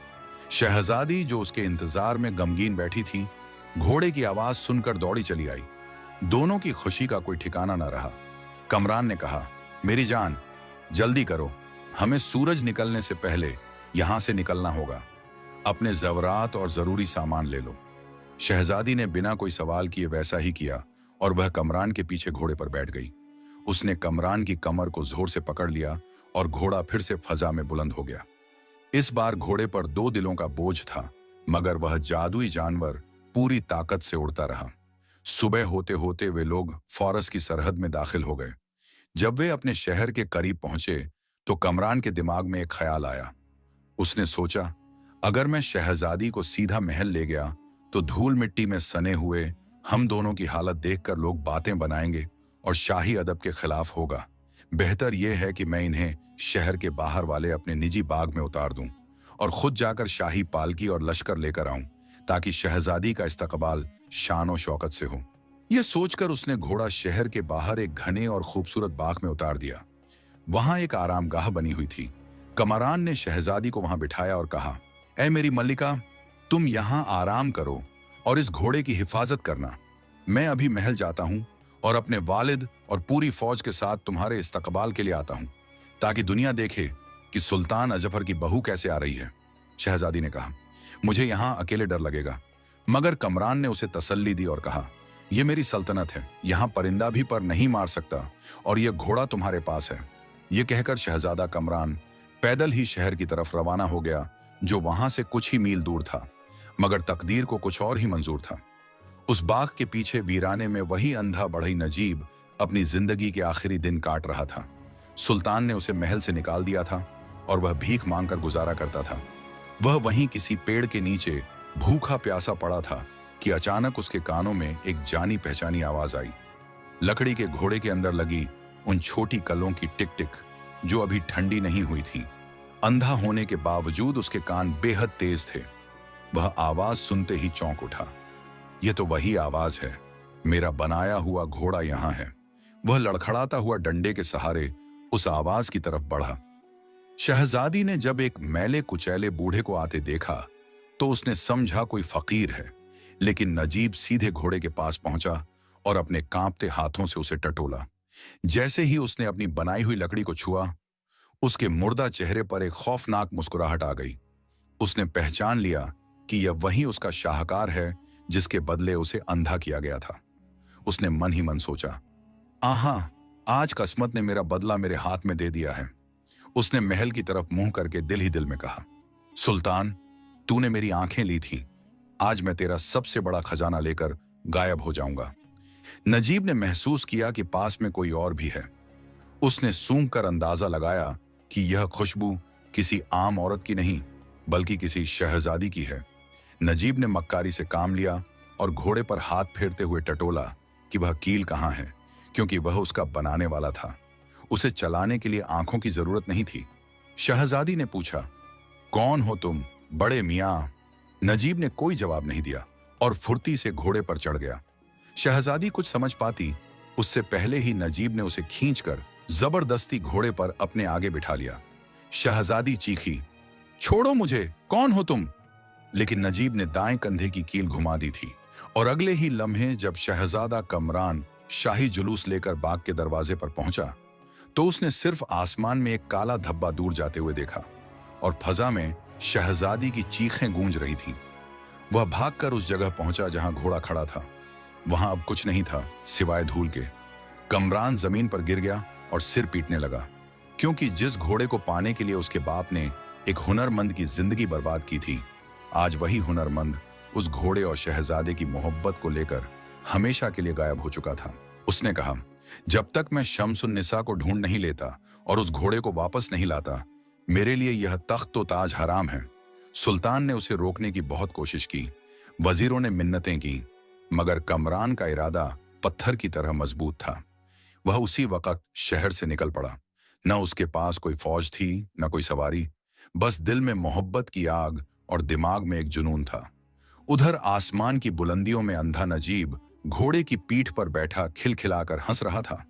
शहजादी, जो उसके इंतजार में गमगीन बैठी थी, घोड़े की आवाज सुनकर दौड़ी चली आई। दोनों की खुशी का कोई ठिकाना न रहा। कमरान ने कहा, मेरी जान, जल्दी करो, हमें सूरज निकलने से पहले यहां से निकलना होगा। अपने ज़वरात और जरूरी सामान ले लो। शहजादी ने बिना कोई सवाल किए वैसा ही किया और वह कमरान के पीछे घोड़े पर बैठ गई। उसने कमरान की कमर को जोर से पकड़ लिया और घोड़ा फिर से फजा में बुलंद हो गया। इस बार घोड़े पर 2 दिलों का बोझ था, मगर वह जादुई जानवर पूरी ताकत से उड़ता रहा। सुबह होते होते वे लोग फॉरेस्ट की सरहद में दाखिल हो गए। जब वे अपने शहर के करीब पहुंचे तो कमरान के दिमाग में एक ख्याल आया। उसने सोचा, अगर मैं शहजादी को सीधा महल ले गया तो धूल मिट्टी में सने हुए हम दोनों की हालत देखकर लोग बातें बनाएंगे और शाही अदब के खिलाफ होगा। बेहतर यह है कि मैं इन्हें शहर के बाहर वाले अपने निजी बाग में उतार दूं और खुद जाकर शाही पालकी और लश्कर लेकर आऊं, ताकि शहजादी का इस्तकबाल शान और शौकत से हो। यह सोचकर उसने घोड़ा शहर के बाहर एक घने और खूबसूरत बाग में उतार दिया। वहां एक आरामगाह बनी हुई थी। कमरान ने शहजादी को वहां बिठाया और कहा, ऐ मेरी मल्लिका, तुम यहां आराम करो और इस घोड़े की हिफाजत करना। मैं अभी महल जाता हूं और अपने वालिद और पूरी फौज के साथ तुम्हारे इस्तकबाल के लिए आता हूं, ताकि दुनिया देखे कि सुल्तान अजफर की बहू कैसे आ रही है। शहजादी ने कहा, मुझे यहां अकेले डर लगेगा। मगर कमरान ने उसे तसल्ली दी और कहा, यह मेरी सल्तनत है, यहां परिंदा भी पर नहीं मार सकता और यह घोड़ा तुम्हारे पास है। यह कहकर शहजादा कमरान पैदल ही शहर की तरफ रवाना हो गया, जो वहां से कुछ ही मील दूर था, मगर तकदीर को कुछ और ही मंजूर था। उस बाग के पीछे वीराने में वही अंधा बढ़ई नजीब अपनी जिंदगी के आखिरी दिन काट रहा था। सुल्तान ने उसे महल से निकाल दिया था और वह भीख मांगकर गुजारा करता था। वह वहीं किसी पेड़ के नीचे भूखा प्यासा पड़ा था कि अचानक उसके कानों में एक जानी पहचानी आवाज आई। लकड़ी के घोड़े के अंदर लगी उन छोटी कलों की टिक टिक, जो अभी ठंडी नहीं हुई थी। अंधा होने के बावजूद उसके कान बेहद तेज थे। वह आवाज सुनते ही चौंक उठा। यह तो वही आवाज है, मेरा बनाया हुआ घोड़ा यहां है। वह लड़खड़ाता हुआ डंडे के सहारे उस आवाज की तरफ बढ़ा। शहजादी ने जब एक मैले कुचैले बूढ़े को आते देखा तो उसने समझा कोई फकीर है, लेकिन नजीब सीधे घोड़े के पास पहुंचा और अपने कांपते हाथों से उसे टटोला। जैसे ही उसने अपनी बनाई हुई लकड़ी को छुआ, उसके मुर्दा चेहरे पर एक खौफनाक मुस्कुराहट आ गई। उसने पहचान लिया कि यह वही उसका शाहकार है जिसके बदले उसे अंधा किया गया था। उसने मन ही मन सोचा, आहा, आज किस्मत ने मेरा बदला मेरे हाथ में दे दिया है। उसने महल की तरफ मुंह करके दिल ही दिल में कहा, सुल्तान, तूने मेरी आंखें ली थी, आज मैं तेरा सबसे बड़ा खजाना लेकर गायब हो जाऊंगा। नजीब ने महसूस किया कि पास में कोई और भी है। उसने सूंघ कर अंदाजा लगाया कि यह खुशबू किसी आम औरत की नहीं, बल्कि किसी शहजादी की है। नजीब ने मक्कारी से काम लिया और घोड़े पर हाथ फेरते हुए टटोला कि वह कील कहाँ है, क्योंकि वह उसका बनाने वाला था। उसे चलाने के लिए आंखों की जरूरत नहीं थी। शहजादी ने पूछा, कौन हो तुम बड़े मियाँ? नजीब ने कोई जवाब नहीं दिया और फुर्ती से घोड़े पर चढ़ गया। शहजादी कुछ समझ पाती उससे पहले ही नजीब ने उसे खींचकर जबरदस्ती घोड़े पर अपने आगे बिठा लिया। शहजादी चीखी, छोड़ो मुझे, कौन हो तुम? लेकिन नजीब ने दाएं कंधे की कील घुमा दी थी और अगले ही लम्हे जब शहजादा कमरान शाही जुलूस लेकर बाग के दरवाजे पर पहुंचा तो उसने सिर्फ आसमान में एक काला धब्बा दूर जाते हुए देखा और फजा में शहजादी की चीखें गूंज रही थीं। वह भागकर उस जगह पहुंचा जहां घोड़ा खड़ा था। वहां अब कुछ नहीं था सिवाय धूल के। कमरान जमीन पर गिर गया और सिर पीटने लगा, क्योंकि जिस घोड़े को पाने के लिए उसके बाप ने एक हुनरमंद की जिंदगी बर्बाद की थी, आज वही हुनरमंद उस घोड़े और शहजादे की मोहब्बत को लेकर हमेशा के लिए गायब हो चुका था। उसने कहा, जब तक मैं शम्सुन्निसा को ढूंढ नहीं लेता और उस घोड़े को वापस नहीं लाता, मेरे लिए यह तख्त व ताज हराम है। सुल्तान ने उसे रोकने की बहुत कोशिश की, वजीरों ने मिन्नतें की, मगर कमरान का इरादा पत्थर की तरह मजबूत था। वह उसी वक्त शहर से निकल पड़ा। न उसके पास कोई फौज थी, न कोई सवारी, बस दिल में मोहब्बत की आग और दिमाग में एक जुनून था। उधर आसमान की बुलंदियों में अंधा नजीब घोड़े की पीठ पर बैठा खिलखिलाकर हंस रहा था।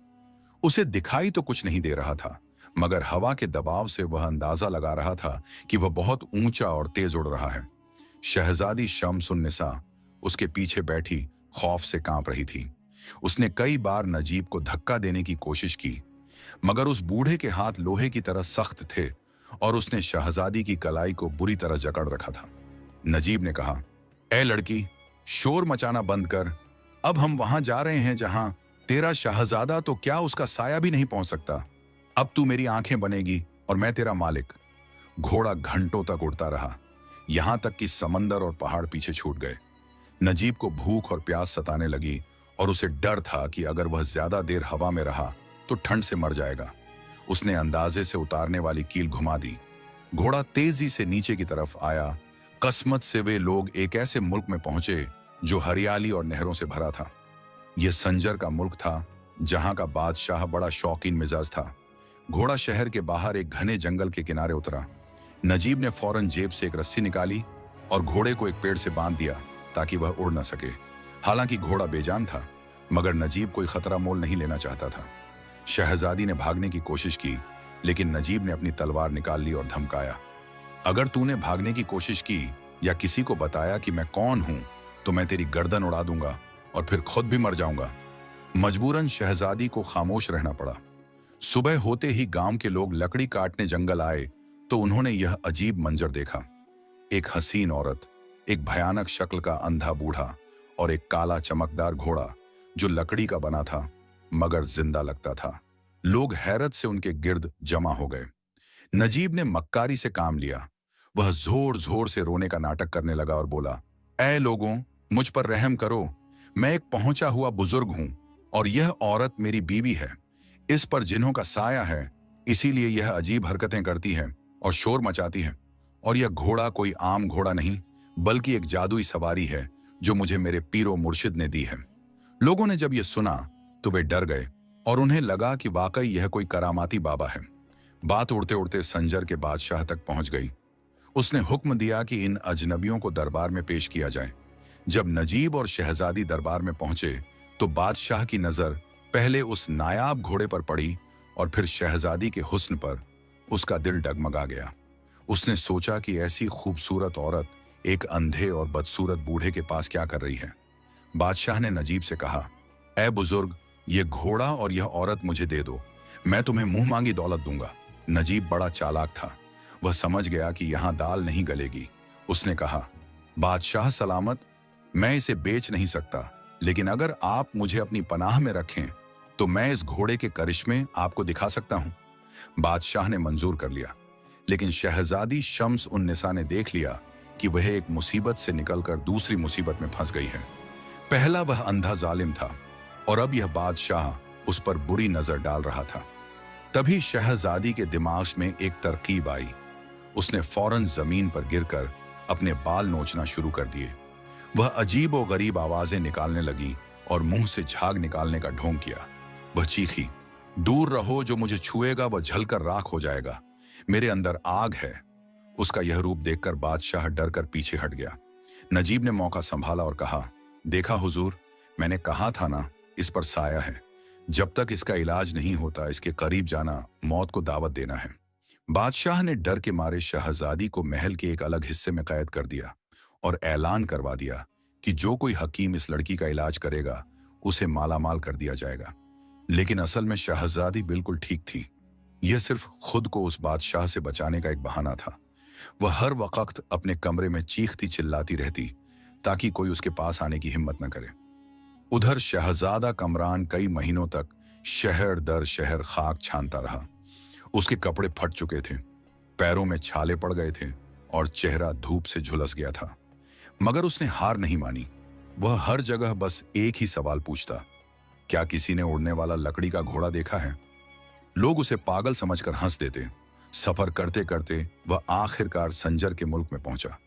उसे दिखाई तो कुछ नहीं दे रहा था, मगर हवा के दबाव से वह अंदाजा लगा रहा था कि वह बहुत ऊंचा और तेज उड़ रहा है। शहजादी शम्सुन्निसा उसके पीछे बैठी खौफ से कांप रही थी। उसने कई बार नजीब को धक्का देने की कोशिश की, मगर उस बूढ़े के हाथ लोहे की तरह सख्त थे और उसने शहजादी की कलाई को बुरी तरह जकड़ रखा था। नजीब ने कहा, ए लड़की, शोर मचाना बंद कर। अब हम वहां जा रहे हैं जहां तेरा शहजादा तो क्या उसका साया भी नहीं पहुंच सकता। अब तू मेरी आंखें बनेगी और मैं तेरा मालिक। घोड़ा घंटों तक उड़ता रहा, यहां तक कि समंदर और पहाड़ पीछे छूट गए। नजीब को भूख और प्यास सताने लगी और उसे डर था कि अगर वह ज्यादा देर हवा में रहा तो ठंड से मर जाएगा। उसने अंदाजे से उतारने वाली कील घुमा दी। घोड़ा तेजी से नीचे की तरफ आया। किस्मत से वे लोग एक ऐसे मुल्क में पहुंचे जो हरियाली और नहरों से भरा था। यह संजर का मुल्क था, जहां का बादशाह बड़ा शौकीन मिजाज था। घोड़ा शहर के बाहर एक घने जंगल के किनारे उतरा। नजीब ने फौरन जेब से एक रस्सी निकाली और घोड़े को एक पेड़ से बांध दिया ताकि वह उड़ न सके। हालांकि घोड़ा बेजान था, मगर नजीब कोई खतरा मोल नहीं लेना चाहता था। शहजादी ने भागने की कोशिश की, लेकिन नजीब ने अपनी तलवार निकाल ली और धमकाया, अगर तूने भागने की कोशिश की या किसी को बताया कि मैं कौन हूं तो मैं तेरी गर्दन उड़ा दूंगा और फिर खुद भी मर जाऊंगा। मजबूरन शहजादी को खामोश रहना पड़ा। सुबह होते ही गांव के लोग लकड़ी काटने जंगल आए तो उन्होंने यह अजीब मंजर देखा। एक हसीन औरत, एक भयानक शक्ल का अंधा बूढ़ा और एक काला चमकदार घोड़ा जो लकड़ी का बना था मगर जिंदा लगता था। लोग हैरत से उनके गिर्द जमा हो गए। नजीब ने मक्कारी से काम लिया। वह जोर जोर से रोने का नाटक करने लगा और बोला, ऐ लोगों, मुझ पर रहम करो। मैं एक पहुंचा हुआ बुजुर्ग हूं और यह औरत मेरी बीवी है। इस पर जिन्हों का साया है, इसीलिए यह अजीब हरकतें करती है और शोर मचाती है। और यह घोड़ा कोई आम घोड़ा नहीं, बल्कि एक जादुई सवारी है जो मुझे मेरे पीरो मुर्शिद ने दी है। लोगों ने जब यह सुना तो वे डर गए और उन्हें लगा कि वाकई यह कोई करामाती बाबा है। बात उड़ते उड़ते संजर के बादशाह तक पहुंच गई। उसने हुक्म दिया कि इन अजनबियों को दरबार में पेश किया जाए। जब नजीब और शहजादी दरबार में पहुंचे तो बादशाह की नजर पहले उस नायाब घोड़े पर पड़ी और फिर शहजादी के हुस्न पर। उसका दिल डगमगा गया। उसने सोचा कि ऐसी खूबसूरत औरत एक अंधे और बदसूरत बूढ़े के पास क्या कर रही है। बादशाह ने नजीब से कहा, ऐ बुजुर्ग, ये घोड़ा और यह औरत मुझे दे दो, मैं तुम्हें मुंह मांगी दौलत दूंगा। नजीब बड़ा चालाक था, वह समझ गया कि यहां दाल नहीं गलेगी। उसने कहा, बादशाह सलामत, मैं इसे बेच नहीं सकता, लेकिन अगर आप मुझे अपनी पनाह में रखें तो मैं इस घोड़े के करिश्मे आपको दिखा सकता हूं। बादशाह ने मंजूर कर लिया, लेकिन शहजादी शम्स उन निसा ने देख लिया कि वह एक मुसीबत से निकलकर दूसरी मुसीबत में फंस गई है। पहला वह अंधा जालिम था और अब यह बादशाह उस पर बुरी नजर डाल रहा था। तभी शहजादी के दिमाग में एक तरकीब आई। उसने फौरन जमीन पर गिरकर अपने बाल नोचना शुरू कर दिए। वह अजीब और गरीब आवाजें निकालने लगी और मुंह से झाग निकालने का ढोंग किया। वह चीखी, दूर रहो, जो मुझे छुएगा वह जलकर राख हो जाएगा, मेरे अंदर आग है। उसका यह रूप देखकर बादशाह डर कर पीछे हट गया। नजीब ने मौका संभाला और कहा, देखा हुजूर, मैंने कहा था ना, इस पर साया है। जब तक इसका इलाज नहीं होता इसके करीब जाना मौत को दावत देना है। बादशाह ने डर के मारे शहजादी को महल के एक अलग हिस्से में कैद कर दिया और ऐलान करवा दिया कि जो कोई हकीम इस लड़की का इलाज करेगा उसे मालामाल कर दिया जाएगा। लेकिन असल में शहजादी बिल्कुल ठीक थी। यह सिर्फ खुद को उस बादशाह से बचाने का एक बहाना था। वह हर वक्त अपने कमरे में चीखती चिल्लाती रहती ताकि कोई उसके पास आने की हिम्मत न करे। उधर शहजादा कमरान कई महीनों तक शहर दर शहर खाक छानता रहा। उसके कपड़े फट चुके थे, पैरों में छाले पड़ गए थे और चेहरा धूप से झुलस गया था। मगर उसने हार नहीं मानी। वह हर जगह बस एक ही सवाल पूछता, क्या किसी ने उड़ने वाला लकड़ी का घोड़ा देखा है? लोग उसे पागल समझकर हंस देते। सफर करते करते वह आखिरकार संजर के मुल्क में पहुंचा।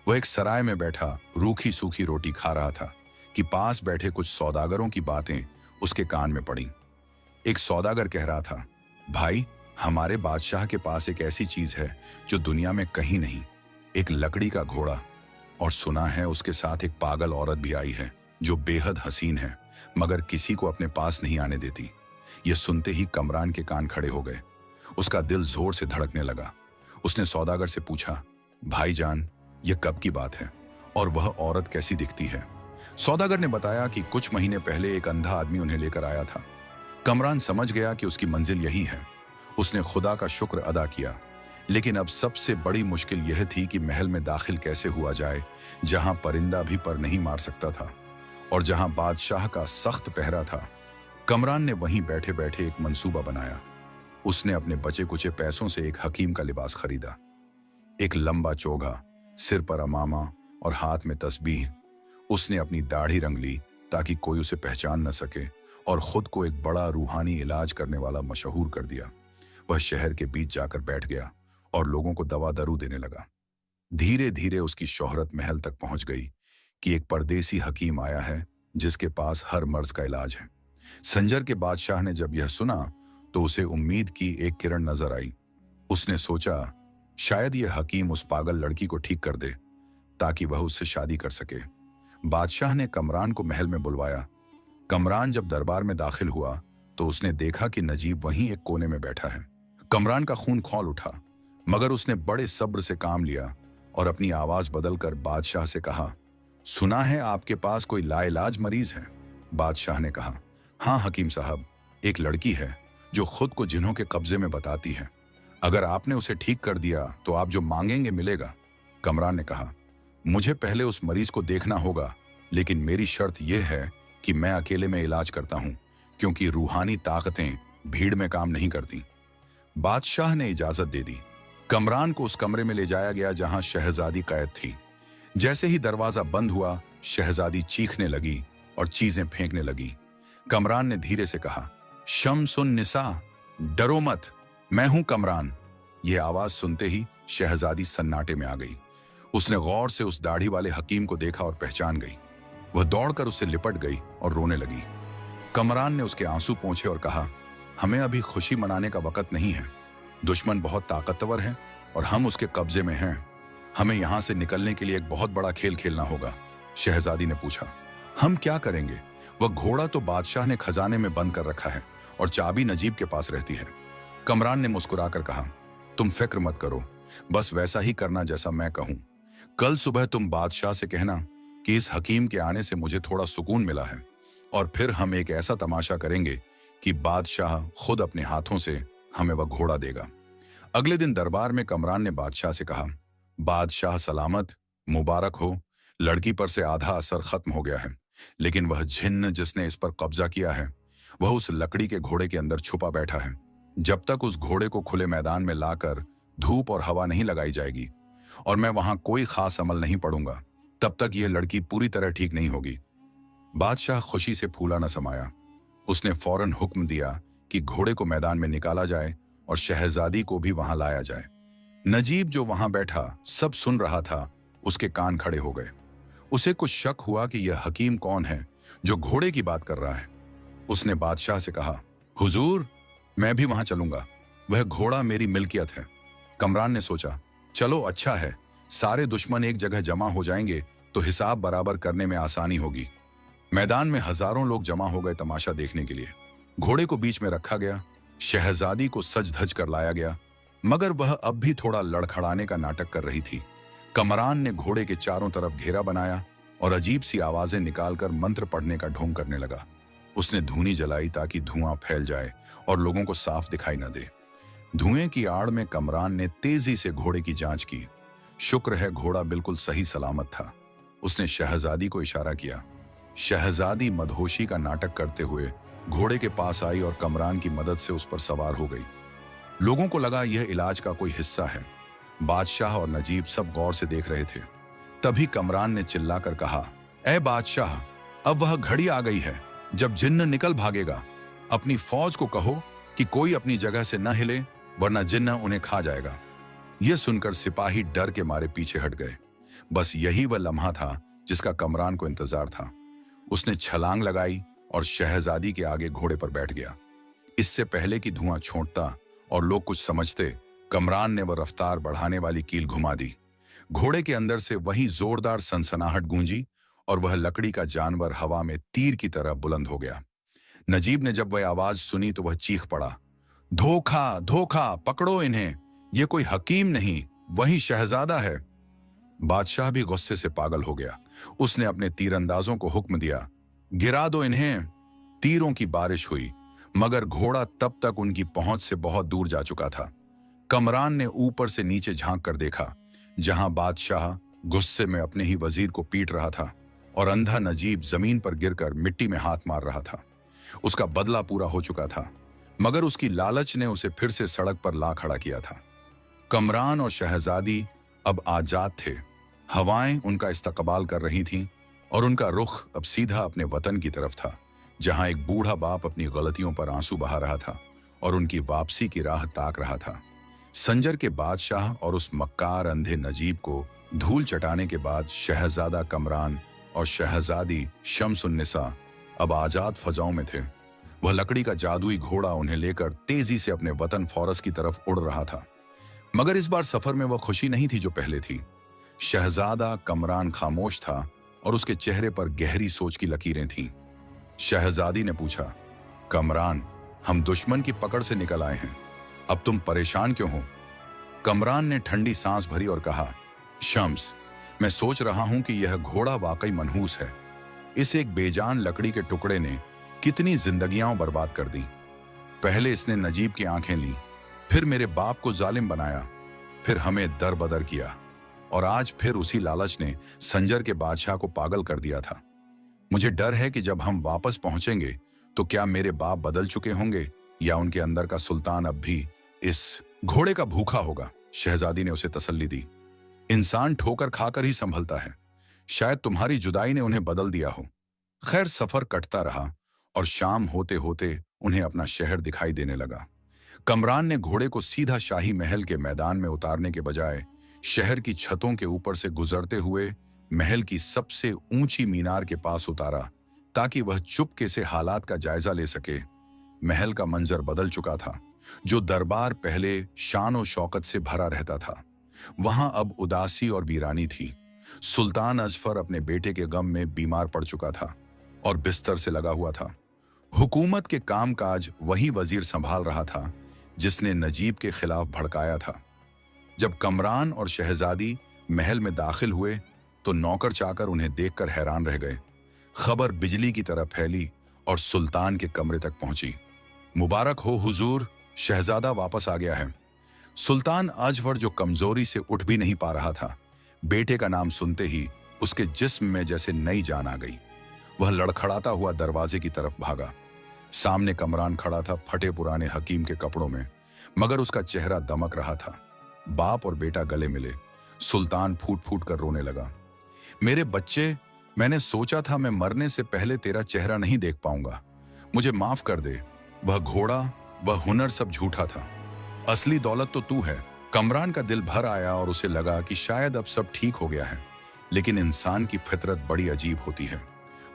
वह एक सराय में बैठा रूखी सूखी रोटी खा रहा था कि पास बैठे कुछ सौदागरों की बातें उसके कान में पड़ी। एक सौदागर कह रहा था, भाई, हमारे बादशाह के पास एक ऐसी चीज है जो दुनिया में कहीं नहीं, एक लकड़ी का घोड़ा। और सुना है उसके साथ एक पागल औरत भी आई है जो बेहद हसीन है मगर किसी को अपने पास नहीं आने देती। यह सुनते ही कमरान के कान खड़े हो गए। उसका दिल जोर से धड़कने लगा। उसने सौदागर से पूछा, भाईजान, यह कब की बात है और वह औरत कैसी दिखती है? सौदागर ने बताया कि कुछ महीने पहले एक अंधा आदमी उन्हें लेकर आया था। कमरान समझ गया कि उसकी मंजिल यही है। उसने खुदा का शुक्र अदा किया, लेकिन अब सबसे बड़ी मुश्किल यह थी कि महल में दाखिल कैसे हुआ जाए, जहां परिंदा भी पर नहीं मार सकता था और जहां बादशाह का सख्त पहरा था। कमरान ने वहीं बैठे बैठे एक मंसूबा बनाया। उसने अपने बचे कुचे पैसों से एक हकीम का लिबास खरीदा। एक लंबा चोगा, सिर पर अमामा और हाथ में तस्बीह। उसने अपनी दाढ़ी रंग ली ताकि कोई उसे पहचान न सके और खुद को एक बड़ा रूहानी इलाज करने वाला मशहूर कर दिया। वह शहर के बीच जाकर बैठ गया और लोगों को दवा दारू देने लगा। धीरे धीरे उसकी शोहरत महल तक पहुंच गई कि एक परदेसी हकीम आया है जिसके पास हर मर्ज का इलाज है। संजर के बादशाह ने जब यह सुना तो उसे उम्मीद की एक किरण नजर आई। उसने सोचा, शायद यह हकीम उस पागल लड़की को ठीक कर दे ताकि वह उससे शादी कर सके। बादशाह ने कमरान को महल में बुलवाया। कमरान जब दरबार में दाखिल हुआ तो उसने देखा कि नजीब वहीं एक कोने में बैठा है। कमरान का खून खौल उठा, मगर उसने बड़े सब्र से काम लिया और अपनी आवाज बदलकर बादशाह से कहा, सुना है आपके पास कोई लाइलाज मरीज है? बादशाह ने कहा, हाँ हकीम साहब, एक लड़की है जो खुद को जिन्हों के कब्जे में बताती है। अगर आपने उसे ठीक कर दिया तो आप जो मांगेंगे मिलेगा। कमरान ने कहा, मुझे पहले उस मरीज को देखना होगा, लेकिन मेरी शर्त यह है कि मैं अकेले में इलाज करता हूं, क्योंकि रूहानी ताकतें भीड़ में काम नहीं करती। बादशाह ने इजाजत दे दी। कमरान को उस कमरे में ले जाया गया जहां शहजादी कैद थी। जैसे ही दरवाजा बंद हुआ, शहजादी चीखने लगी और चीजें फेंकने लगी। कमरान ने धीरे से कहा, शम्सुन निसा, डरो मत, मैं हूं कमरान। यह आवाज सुनते ही शहजादी सन्नाटे में आ गई। उसने गौर से उस दाढ़ी वाले हकीम को देखा और पहचान गई। वह दौड़कर उससे लिपट गई और रोने लगी। कमरान ने उसके आंसू पोंछे और कहा, हमें अभी खुशी मनाने का वक्त नहीं है। दुश्मन बहुत ताकतवर है और हम उसके कब्जे में हैं। हमें यहां से निकलने के लिए एक बहुत बड़ा खेल खेलना होगा। शहजादी ने पूछा, हम क्या करेंगे? वह घोड़ा तो बादशाह ने खजाने में बंद कर रखा है और चाबी नजीब के पास रहती है। कमरान ने मुस्कुराकर कहा, तुम फिक्र मत करो, बस वैसा ही करना जैसा मैं कहूं। कल सुबह तुम बादशाह से कहना कि इस हकीम के आने से मुझे थोड़ा सुकून मिला है, और फिर हम एक ऐसा तमाशा करेंगे कि बादशाह खुद अपने हाथों से हमें वह घोड़ा देगा। अगले दिन दरबार में कमरान ने बादशाह से कहा, बादशाह सलामत, मुबारक हो, लड़की पर से आधा असर खत्म हो गया है, लेकिन वह जिन्न जिसने इस पर कब्जा किया है वह उस लकड़ी के घोड़े के अंदर छुपा बैठा है। जब तक उस घोड़े को खुले मैदान में लाकर धूप और हवा नहीं लगाई जाएगी और मैं वहां कोई खास अमल नहीं पढ़ूंगा, तब तक यह लड़की पूरी तरह ठीक नहीं होगी। बादशाह खुशी से फूला न समाया। उसने फौरन हुक्म दिया कि घोड़े को मैदान में निकाला जाए और शहजादी को भी वहां लाया जाए। नजीब जो वहां बैठा सब सुन रहा था, उसके कान खड़े हो गए। उसे कुछ शक हुआ कि यह हकीम कौन है जो घोड़े की बात कर रहा है। उसने बादशाह से कहा, हुजूर, मैं भी वहां चलूंगा, वह घोड़ा मेरी मिल्कियत है। कमरान ने सोचा, चलो अच्छा है, सारे दुश्मन एक जगह जमा हो जाएंगे तो हिसाब बराबर करने में आसानी होगी। मैदान में हजारों लोग जमा हो गए तमाशा देखने के लिए। घोड़े को बीच में रखा गया, शहजादी को सज धज कर लाया गया, मगर वह अब भी थोड़ा लड़खड़ाने का नाटक कर रही थी। कमरान ने घोड़े के चारों तरफ घेरा बनाया और अजीब सी आवाजें निकालकर मंत्र पढ़ने का ढोंग करने लगा। उसने धूनी जलाई ताकि धुआं फैल जाए और लोगों को साफ दिखाई न दे। धुएं की आड़ में कमरान ने तेजी से घोड़े की जांच की। शुक्र है घोड़ा बिल्कुल सही सलामत था। उसने शहजादी को इशारा किया। शहजादी मदहोशी का नाटक करते हुए घोड़े के पास आई और कमरान की मदद से उस पर सवार हो गई। लोगों को लगा यह इलाज का कोई हिस्सा है। बादशाह और नजीब सब गौर से देख रहे थे। तभी कमरान ने चिल्लाकर कहा, ए बादशाह, अब वह घड़ी आ गई है जब जिन्न निकल भागेगा। अपनी फौज को कहो कि कोई अपनी जगह से न हिले, वरना जिन्न उन्हें खा जाएगा। यह सुनकर सिपाही डर के मारे पीछे हट गए। बस यही वह लम्हा था जिसका कमरान को इंतजार था। उसने छलांग लगाई और शहजादी के आगे घोड़े पर बैठ गया। इससे पहले कि धुआं छोड़ता और लोग कुछ समझते, कमरान ने वह रफ्तार बढ़ाने वाली कील घुमा दी। घोड़े के अंदर से वही जोरदार सनसनाहट गूंजी और वह लकड़ी का जानवर हवा में तीर की तरह बुलंद हो गया। नजीब ने जब वह आवाज सुनी तो वह चीख पड़ा, धोखा, धोखा, पकड़ो इन्हें, ये कोई हकीम नहीं, वही शहजादा है। बादशाह भी गुस्से से पागल हो गया। उसने अपने तीरंदाजों को हुक्म दिया, गिरा दो इन्हें। तीरों की बारिश हुई, मगर घोड़ा तब तक उनकी पहुंच से बहुत दूर जा चुका था। कमरान ने ऊपर से नीचे झांक कर देखा, जहां बादशाह गुस्से में अपने ही वजीर को पीट रहा था और अंधा नजीब जमीन पर गिरकर मिट्टी में हाथ मार रहा था। उसका बदला पूरा हो चुका था, मगर उसकी लालच ने उसे फिर से सड़क पर ला खड़ा किया था। कमरान और शहजादी अब आजाद थे। हवाएं उनका इस्तकबाल कर रही थीं और उनका रुख अब सीधा अपने वतन की तरफ था, जहां एक बूढ़ा बाप अपनी गलतियों पर आंसू बहा रहा था और उनकी वापसी की राह ताक रहा था। संजर के बादशाह और उस मक्कार अंधे नजीब को धूल चटाने के बाद शहजादा कमरान और शहजादी शम्सुन्निसा अब आजाद फजाओं में थे। वह लकड़ी का जादुई घोड़ा उन्हें लेकर तेजी से अपने वतन फौरस की तरफ उड़ रहा था। मगर इस बार सफर में वह खुशी नहीं थी जो पहले थी। शहजादा कमरान खामोश था और उसके चेहरे पर गहरी सोच की लकीरें थीं। शहजादी ने पूछा, कमरान, हम दुश्मन की पकड़ से निकल आए हैं, अब तुम परेशान क्यों हो? कमरान ने ठंडी सांस भरी और कहा, शम्स, मैं सोच रहा हूं कि यह घोड़ा वाकई मनहूस है। इस एक बेजान लकड़ी के टुकड़े ने कितनी जिंदगियां बर्बाद कर दी। पहले इसने नजीब की आंखें ली, फिर मेरे बाप को जालिम बनाया, फिर हमें दर बदर किया और आज फिर उसी लालच ने संजर के बादशाह को पागल कर दिया था। मुझे डर है कि जब हम वापस पहुंचेंगे तो क्या मेरे बाप बदल चुके होंगे या उनके अंदर का सुल्तान अब भी इस घोड़े का भूखा होगा। शहजादी ने उसे तसल्ली दी, इंसान ठोकर खाकर ही संभलता है, शायद तुम्हारी जुदाई ने उन्हें बदल दिया हो। खैर, सफर कटता रहा और शाम होते होते उन्हें अपना शहर दिखाई देने लगा। कमरान ने घोड़े को सीधा शाही महल के मैदान में उतारने के बजाय शहर की छतों के ऊपर से गुजरते हुए महल की सबसे ऊंची मीनार के पास उतारा, ताकि वह चुपके से हालात का जायजा ले सके। महल का मंजर बदल चुका था। जो दरबार पहले शान और शौकत से भरा रहता था, वहां अब उदासी और वीरानी थी। सुल्तान अजफर अपने बेटे के गम में बीमार पड़ चुका था और बिस्तर से लगा हुआ था। हुकूमत के कामकाज वही वजीर संभाल रहा था जिसने नजीब के खिलाफ भड़काया था। जब कमरान और शहजादी महल में दाखिल हुए तो नौकर चाकर उन्हें देखकर हैरान रह गए। खबर बिजली की तरह फैली और सुल्तान के कमरे तक पहुंची। मुबारक हो हुजूर, शहजादा वापस आ गया है। सुल्तान अजफर, जो कमजोरी से उठ भी नहीं पा रहा था, बेटे का नाम सुनते ही उसके जिस्म में जैसे नई जान आ गई। वह लड़खड़ाता हुआ दरवाजे की तरफ भागा। सामने कमरान खड़ा था, फटे पुराने हकीम के कपड़ों में, मगर उसका चेहरा दमक रहा था। बाप और बेटा गले मिले। सुल्तान फूट फूट कर रोने लगा। मेरे बच्चे, मैंने सोचा था मैं मरने से पहले तेरा चेहरा नहीं देख पाऊंगा। मुझे माफ कर दे। वह घोड़ा, वह हुनर सब झूठा था। असली दौलत तो तू है, कमरान का दिल भर आया और उसे लगा कि शायद अब सब ठीक हो गया है। लेकिन इंसान की फितरत बड़ी अजीब होती है।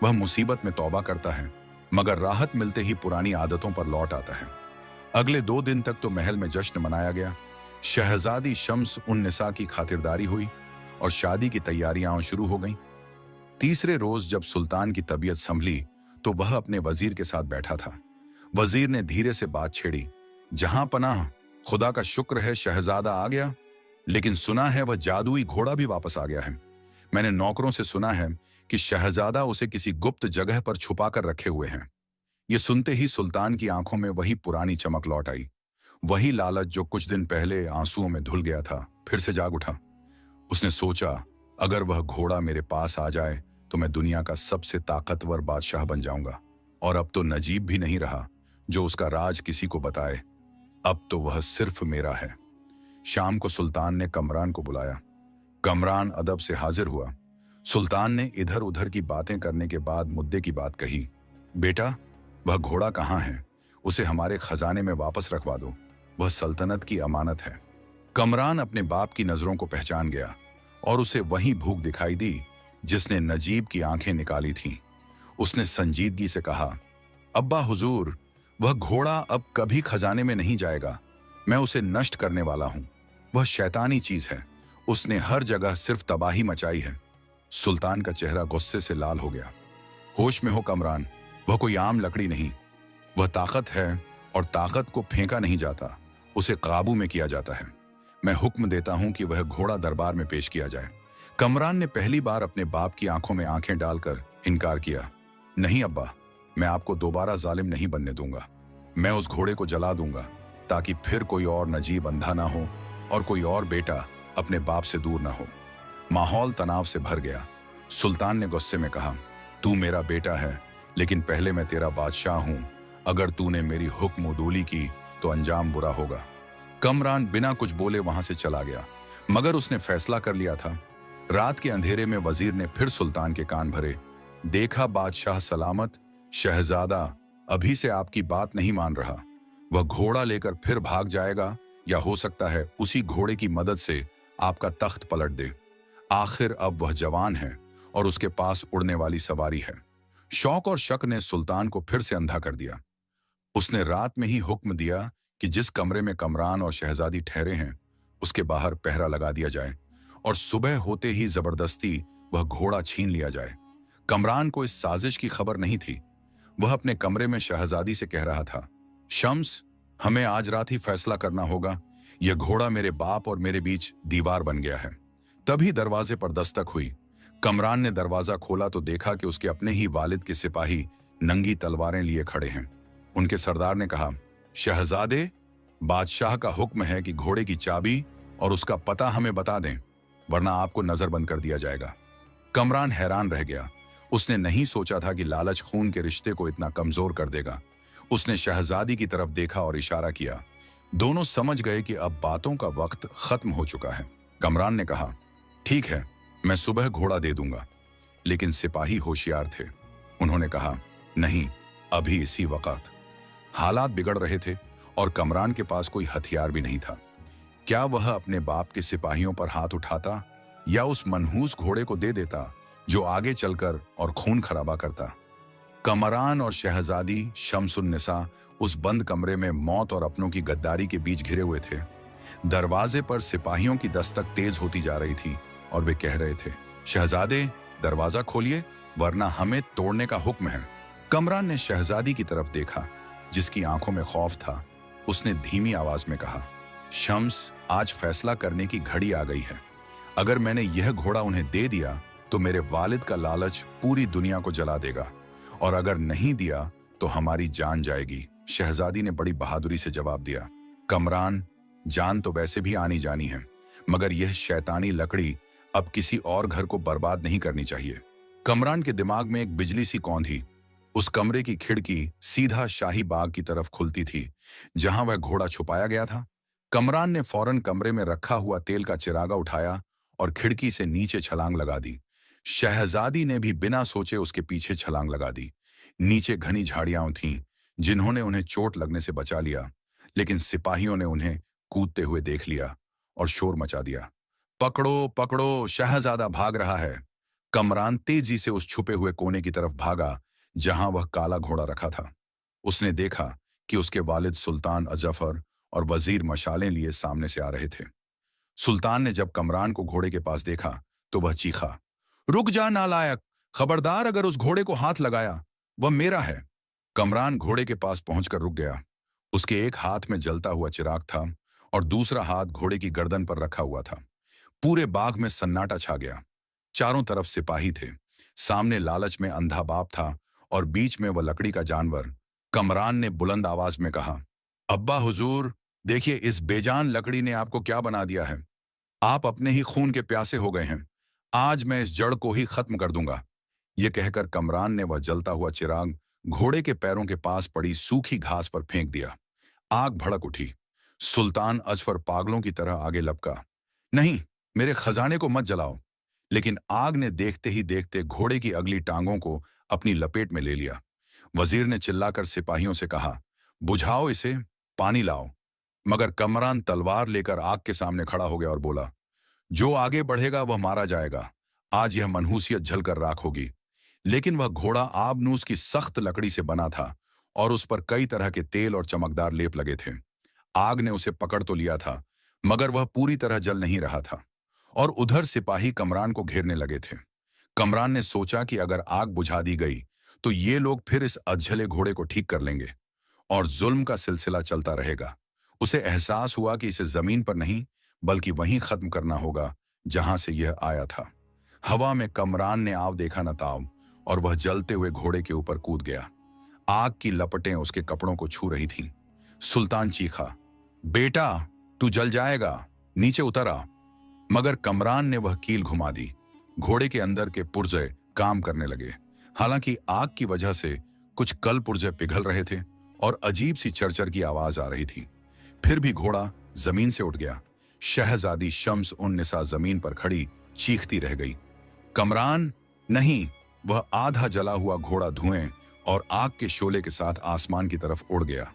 वह मुसीबत में तौबा करता है, मगर राहत मिलते ही पुरानी आदतों पर लौट आता है। अगले 2 दिन तक तो महल में जश्न मनाया गया। शहजादी शम्स उन निसा की खातिरदारी हुई और शादी की तैयारियां शुरू हो गईं। तीसरे रोज जब सुल्तान की तबीयत संभली तो वह अपने वजीर के साथ बैठा था। वजीर ने धीरे से बात छेड़ी। जहां पनाह, खुदा का शुक्र है शहजादा आ गया, लेकिन सुना है वह जादुई घोड़ा भी वापस आ गया है। मैंने नौकरों से सुना है कि शहजादा उसे किसी गुप्त जगह पर छुपा कर रखे हुए हैं। ये सुनते ही सुल्तान की आंखों में वही पुरानी चमक लौट आई। वही लालच जो कुछ दिन पहले आंसुओं में धुल गया था फिर से जाग उठा। उसने सोचा, अगर वह घोड़ा मेरे पास आ जाए तो मैं दुनिया का सबसे ताकतवर बादशाह बन जाऊंगा। और अब तो नजीब भी नहीं रहा जो उसका राज किसी को बताए। अब तो वह सिर्फ मेरा है। शाम को सुल्तान ने कमरान को बुलाया। कमरान अदब से हाजिर हुआ। सुल्तान ने इधर उधर की बातें करने के बाद मुद्दे की बात कही। बेटा, वह घोड़ा कहाँ है? उसे हमारे खजाने में वापस रखवा दो। वह सल्तनत की अमानत है। कमरान अपने बाप की नजरों को पहचान गया और उसे वही भूख दिखाई दी जिसने नजीब की आंखें निकाली थीं। उसने संजीदगी से कहा, अब्बा हुजूर, वह घोड़ा अब कभी खजाने में नहीं जाएगा। मैं उसे नष्ट करने वाला हूं। वह शैतानी चीज है। उसने हर जगह सिर्फ तबाही मचाई है। सुल्तान का चेहरा गुस्से से लाल हो गया। होश में हो कमरान, वह कोई आम लकड़ी नहीं। वह ताकत है और ताकत को फेंका नहीं जाता, उसे काबू में किया जाता है। मैं हुक्म देता हूं कि वह घोड़ा दरबार में पेश किया जाए। कमरान ने पहली बार अपने बाप की आंखों में आंखें डालकर इनकार किया। नहीं अब्बा, मैं आपको दोबारा जालिम नहीं बनने दूंगा। मैं उस घोड़े को जला दूंगा ताकि फिर कोई और नजीब अंधा ना हो और कोई और बेटा अपने बाप से दूर ना हो। माहौल तनाव से भर गया। सुल्तान ने गुस्से में कहा, तू मेरा बेटा है, लेकिन पहले मैं तेरा बादशाह हूं। अगर तूने मेरी हुक्म उदूली की तो अंजाम बुरा होगा। कमरान बिना कुछ बोले वहां से चला गया, मगर उसने फैसला कर लिया था। रात के अंधेरे में वजीर ने फिर सुल्तान के कान भरे। देखा बादशाह सलामत, शहजादा अभी से आपकी बात नहीं मान रहा। वह घोड़ा लेकर फिर भाग जाएगा या हो सकता है उसी घोड़े की मदद से आपका तख्त पलट दे। आखिर अब वह जवान है और उसके पास उड़ने वाली सवारी है। शौक और शक ने सुल्तान को फिर से अंधा कर दिया। उसने रात में ही हुक्म दिया कि जिस कमरे में कमरान और शहजादी ठहरे हैं उसके बाहर पहरा लगा दिया जाए और सुबह होते ही जबरदस्ती वह घोड़ा छीन लिया जाए। कमरान को इस साजिश की खबर नहीं थी। वह अपने कमरे में शहजादी से कह रहा था, शम्स, हमें आज रात ही फैसला करना होगा। यह घोड़ा मेरे बाप और मेरे बीच दीवार बन गया है। तभी दरवाजे पर दस्तक हुई। कमरान ने दरवाजा खोला तो देखा कि उसके अपने ही वालिद के सिपाही नंगी तलवारें लिए खड़े हैं। उनके सरदार ने कहा, शहजादे, बादशाह का हुक्म है कि घोड़े की चाबी और उसका पता हमें बता दें, वरना आपको नजरबंद कर दिया जाएगा। कमरान हैरान रह गया। उसने नहीं सोचा था कि लालच खून के रिश्ते को इतना कमजोर कर देगा। उसने शहजादी की तरफ देखा और इशारा किया। दोनों समझ गए कि अब बातों का वक्त खत्म हो चुका है। कमरान ने कहा, ठीक है, मैं सुबह घोड़ा दे दूंगा। लेकिन सिपाही होशियार थे। उन्होंने कहा, नहीं, अभी इसी वक्त। हालात बिगड़ रहे थे और कमरान के पास कोई हथियार भी नहीं था। क्या वह अपने बाप के सिपाहियों पर हाथ उठाता या उस मनहूस घोड़े को दे देता जो आगे चलकर और खून खराबा करता? कमरान और शहजादी शम्सुन्निसा उस बंद कमरे में मौत और अपनों की गद्दारी के बीच घिरे हुए थे। दरवाजे पर सिपाहियों की दस्तक तेज होती जा रही थी और वे कह रहे थे, शहजादे, दरवाजा खोलिए, वरना हमें तोड़ने का हुक्म है। कमरान ने शहजादी की तरफ देखा, जिसकी आंखों में खौफ था। उसने धीमी आवाज में कहा, शम्स, आज फैसला करने की घड़ी आ गई है। अगर मैंने यह घोड़ा उन्हें दे दिया तो मेरे वालिद का लालच पूरी दुनिया को जला देगा, और अगर नहीं दिया तो हमारी जान जाएगी। शहजादी ने बड़ी बहादुरी से जवाब दिया, कमरान, जान तो वैसे भी आनी जानी है, मगर यह शैतानी लकड़ी अब किसी और घर को बर्बाद नहीं करनी चाहिए। कमरान के दिमाग में एक बिजली सी कौंधी। उस कमरे की खिड़की सीधा शाही बाग की तरफ खुलती थी जहां वह घोड़ा छुपाया गया था। कमरान ने फौरन कमरे में रखा हुआ तेल का चिरागा उठाया और खिड़की से नीचे छलांग लगा दी। शहजादी ने भी बिना सोचे उसके पीछे छलांग लगा दी। नीचे घनी झाड़ियां थीं जिन्होंने उन्हें चोट लगने से बचा लिया, लेकिन सिपाहियों ने उन्हें कूदते हुए देख लिया और शोर मचा दिया। पकड़ो पकड़ो, शहजादा भाग रहा है। कमरान तेजी से उस छुपे हुए कोने की तरफ भागा जहां वह काला घोड़ा रखा था। उसने देखा कि उसके वालिद सुल्तान अजफर और वजीर मशालें लिए सामने से आ रहे थे। सुल्तान ने जब कमरान को घोड़े के पास देखा तो वह चीखा, रुक जा नालायक, खबरदार अगर उस घोड़े को हाथ लगाया, वह मेरा है। कमरान घोड़े के पास पहुंचकर रुक गया। उसके एक हाथ में जलता हुआ चिराग था और दूसरा हाथ घोड़े की गर्दन पर रखा हुआ था। पूरे बाग में सन्नाटा छा गया। चारों तरफ सिपाही थे। सामने लालच में अंधा बाप था और बीच में वह लकड़ी का जानवर। कमरान ने बुलंद आवाज में कहा, अब्बा हुजूर, देखिए इस बेजान लकड़ी ने आपको क्या बना दिया है। आप अपने ही खून के प्यासे हो गए हैं। आज मैं इस जड़ को ही खत्म कर दूंगा। यह कहकर कमरान ने वह जलता हुआ चिराग घोड़े के पैरों के पास पड़ी सूखी घास पर फेंक दिया। आग भड़क उठी। सुल्तान अजफर पागलों की तरह आगे लपका, नहीं, मेरे खजाने को मत जलाओ। लेकिन आग ने देखते ही देखते घोड़े की अगली टांगों को अपनी लपेट में ले लिया। वजीर ने चिल्लाकर सिपाहियों से कहा, बुझाओ इसे, पानी लाओ। मगर कमरान तलवार लेकर आग के सामने खड़ा हो गया और बोला, जो आगे बढ़ेगा वह मारा जाएगा। आज यह मनहूसियत झलकर राख होगी। लेकिन वह घोड़ा आबनूस की सख्त लकड़ी से बना था और उस पर कई तरह के तेल और चमकदार लेप लगे थे। आग ने उसे पकड़ तो लिया था, मगर वह पूरी तरह जल नहीं रहा था और उधर सिपाही कमरान को घेरने लगे थे। कमरान ने सोचा कि अगर आग बुझा दी गई तो ये लोग फिर इस अधजले घोड़े को ठीक कर लेंगे और जुल्म का सिलसिला चलता रहेगा। उसे एहसास हुआ कि इसे जमीन पर नहीं बल्कि वहीं खत्म करना होगा जहां से यह आया था। हवा में कमरान ने आव देखा न ताव और वह जलते हुए घोड़े के ऊपर कूद गया। आग की लपटें उसके कपड़ों को छू रही थीं। सुल्तान चीखा, बेटा तू जल जाएगा, नीचे उतर आ। मगर कमरान ने वह कील घुमा दी। घोड़े के अंदर के पुर्जे काम करने लगे। हालांकि आग की वजह से कुछ कल पुर्जे पिघल रहे थे और अजीब सी चरचर की आवाज आ रही थी। फिर भी घोड़ा जमीन से उठ गया। शहजादी शम्स उन निसा जमीन पर खड़ी चीखती रह गई, कमरान नहीं। वह आधा जला हुआ घोड़ा धुएं और आग के शोले के साथ आसमान की तरफ उड़ गया।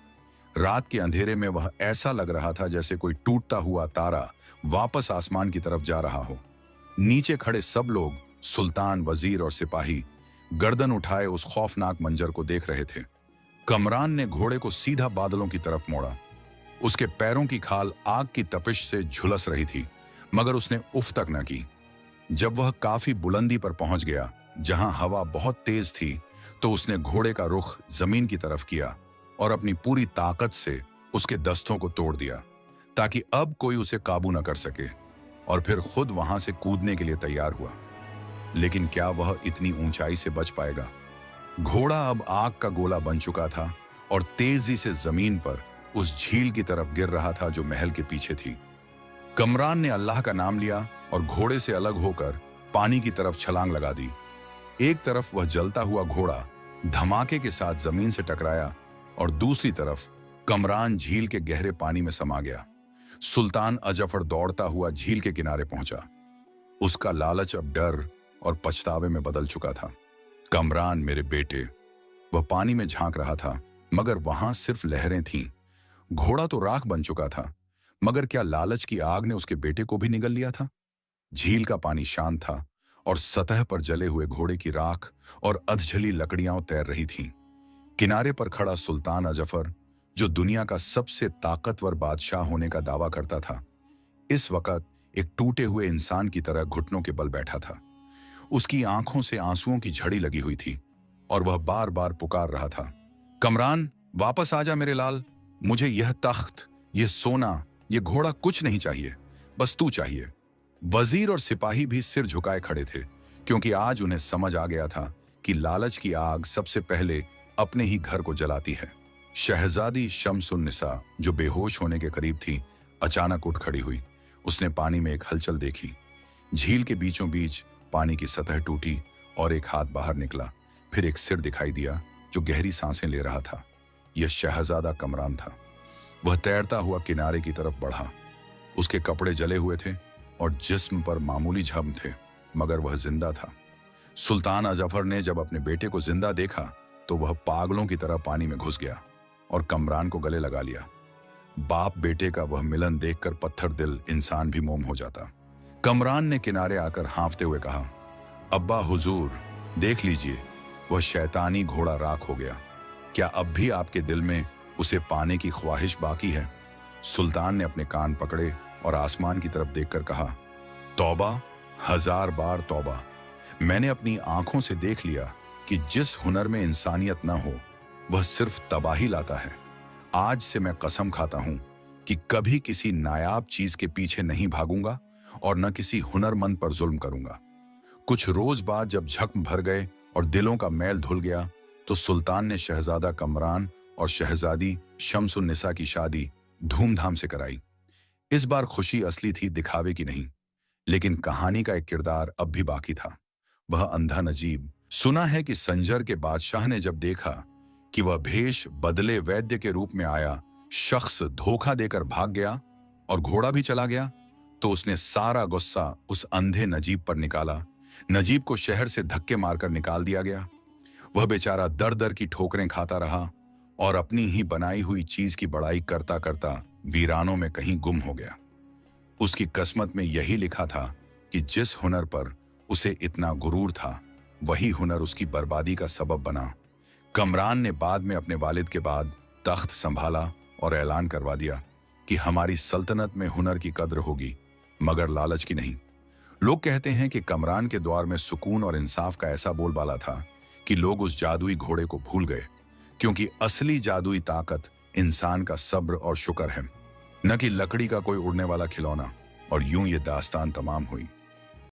रात के अंधेरे में वह ऐसा लग रहा था जैसे कोई टूटता हुआ तारा वापस आसमान की तरफ जा रहा हो। नीचे खड़े सब लोग, सुल्तान, वजीर और सिपाही, गर्दन उठाए उस खौफनाक मंजर को देख रहे थे। कमरान ने घोड़े को सीधा बादलों की तरफ मोड़ा। उसके पैरों की खाल आग की तपिश से झुलस रही थी, मगर उसने उफ तक न की। जब वह काफी बुलंदी पर पहुंच गया जहां हवा बहुत तेज थी, तो उसने घोड़े का रुख जमीन की तरफ किया और अपनी पूरी ताकत से उसके दस्तों को तोड़ दिया ताकि अब कोई उसे काबू न कर सके, और फिर खुद वहां से कूदने के लिए तैयार हुआ। लेकिन क्या वह इतनी ऊंचाई से बच पाएगा? घोड़ा अब आग का गोला बन चुका था और तेजी से जमीन पर उस झील की तरफ गिर रहा था जो महल के पीछे थी। कमरान ने अल्लाह का नाम लिया और घोड़े से अलग होकर पानी की तरफ छलांग लगा दी। एक तरफ वह जलता हुआ घोड़ा धमाके के साथ जमीन से टकराया और दूसरी तरफ कमरान झील के गहरे पानी में समा गया। सुल्तान अजफर दौड़ता हुआ झील के किनारे पहुंचा। उसका लालच अब डर और पछतावे में बदल चुका था। कमरान मेरे बेटे, वह पानी में झांक रहा था, मगर वहां सिर्फ लहरें थीं। घोड़ा तो राख बन चुका था, मगर क्या लालच की आग ने उसके बेटे को भी निगल लिया था? झील का पानी शांत था और सतह पर जले हुए घोड़े की राख और अधजली लकड़ियां तैर रही थीं। किनारे पर खड़ा सुल्तान अजफर, जो दुनिया का सबसे ताकतवर बादशाह होने का दावा करता था, इस वक्त एक टूटे हुए इंसान की तरह घुटनों के बल बैठा था। उसकी आंखों से आंसुओं की झड़ी लगी हुई थी और वह बार बार पुकार रहा था, कमरान वापस आ जा मेरे लाल। मुझे यह तख्त, यह सोना, यह घोड़ा कुछ नहीं चाहिए, बस तू चाहिए। वजीर और सिपाही भी सिर झुकाए खड़े थे, क्योंकि आज उन्हें समझ आ गया था कि लालच की आग सबसे पहले अपने ही घर को जलाती है। शहजादी शम्सुन्निसा, जो बेहोश होने के करीब थी, अचानक उठ खड़ी हुई। उसने पानी में एक हलचल देखी। झील के बीचों बीच पानी की सतह टूटी और एक हाथ बाहर निकला। फिर एक सिर दिखाई दिया जो गहरी सांसें ले रहा था। यह शहजादा कमरान था। वह तैरता हुआ किनारे की तरफ बढ़ा। उसके कपड़े जले हुए थे और जिस्म पर मामूली जख्म थे, मगर वह जिंदा था। सुल्तान अजफर ने जब अपने बेटे को जिंदा देखा तो वह पागलों की तरह पानी में घुस गया और कमरान को गले लगा लिया। बाप बेटे का वह मिलन देखकर पत्थर दिल इंसान भी मोम हो जाता। कमरान ने किनारे आकर हाँफते हुए कहा, अब्बा हुजूर, देख लीजिए, वह शैतानी घोड़ा राख हो गया। क्या अब भी आपके दिल में उसे पाने की ख्वाहिश बाकी है? सुल्तान ने अपने कान पकड़े और आसमान की तरफ देखकर कहा, तौबा, 1000 बार तौबा। मैंने अपनी आंखों से देख लिया कि जिस हुनर में इंसानियत ना हो वह सिर्फ तबाही लाता है। आज से मैं कसम खाता हूं कि कभी किसी नायाब चीज के पीछे नहीं भागूंगा और न किसी हुनरमंद पर जुल्म करूंगा। कुछ रोज बाद जब जख्म भर गए और दिलों का मैल धुल गया तो सुल्तान ने शहजादा कमरान और शहजादी शम्सुन्निसा की शादी धूमधाम से कराई। इस बार खुशी असली थी, दिखावे की नहीं। लेकिन कहानी का एक किरदार अब भी बाकी था, वह अंधा नजीब। सुना है कि संजर के बादशाह ने जब देखा कि वह भेष बदले वैद्य के रूप में आया शख्स धोखा देकर भाग गया और घोड़ा भी चला गया, तो उसने सारा गुस्सा उस अंधे नजीब पर निकाला। नजीब को शहर से धक्के मारकर निकाल दिया गया। वह बेचारा दर दर की ठोकरें खाता रहा और अपनी ही बनाई हुई चीज की बड़ाई करता करता वीरानों में कहीं गुम हो गया। उसकी किस्मत में यही लिखा था कि जिस हुनर पर उसे इतना गुरूर था वही हुनर उसकी बर्बादी का सबब बना। कमरान ने बाद में अपने वालिद के बाद तख्त संभाला और ऐलान करवा दिया कि हमारी सल्तनत में हुनर की कद्र होगी मगर लालच की नहीं। लोग कहते हैं कि कमरान के दौर में सुकून और इंसाफ का ऐसा बोलबाला था कि लोग उस जादुई घोड़े को भूल गए, क्योंकि असली जादुई ताकत इंसान का सब्र और शुक्र है, न कि लकड़ी का कोई उड़ने वाला खिलौना। और यूं ये दास्तान तमाम हुई।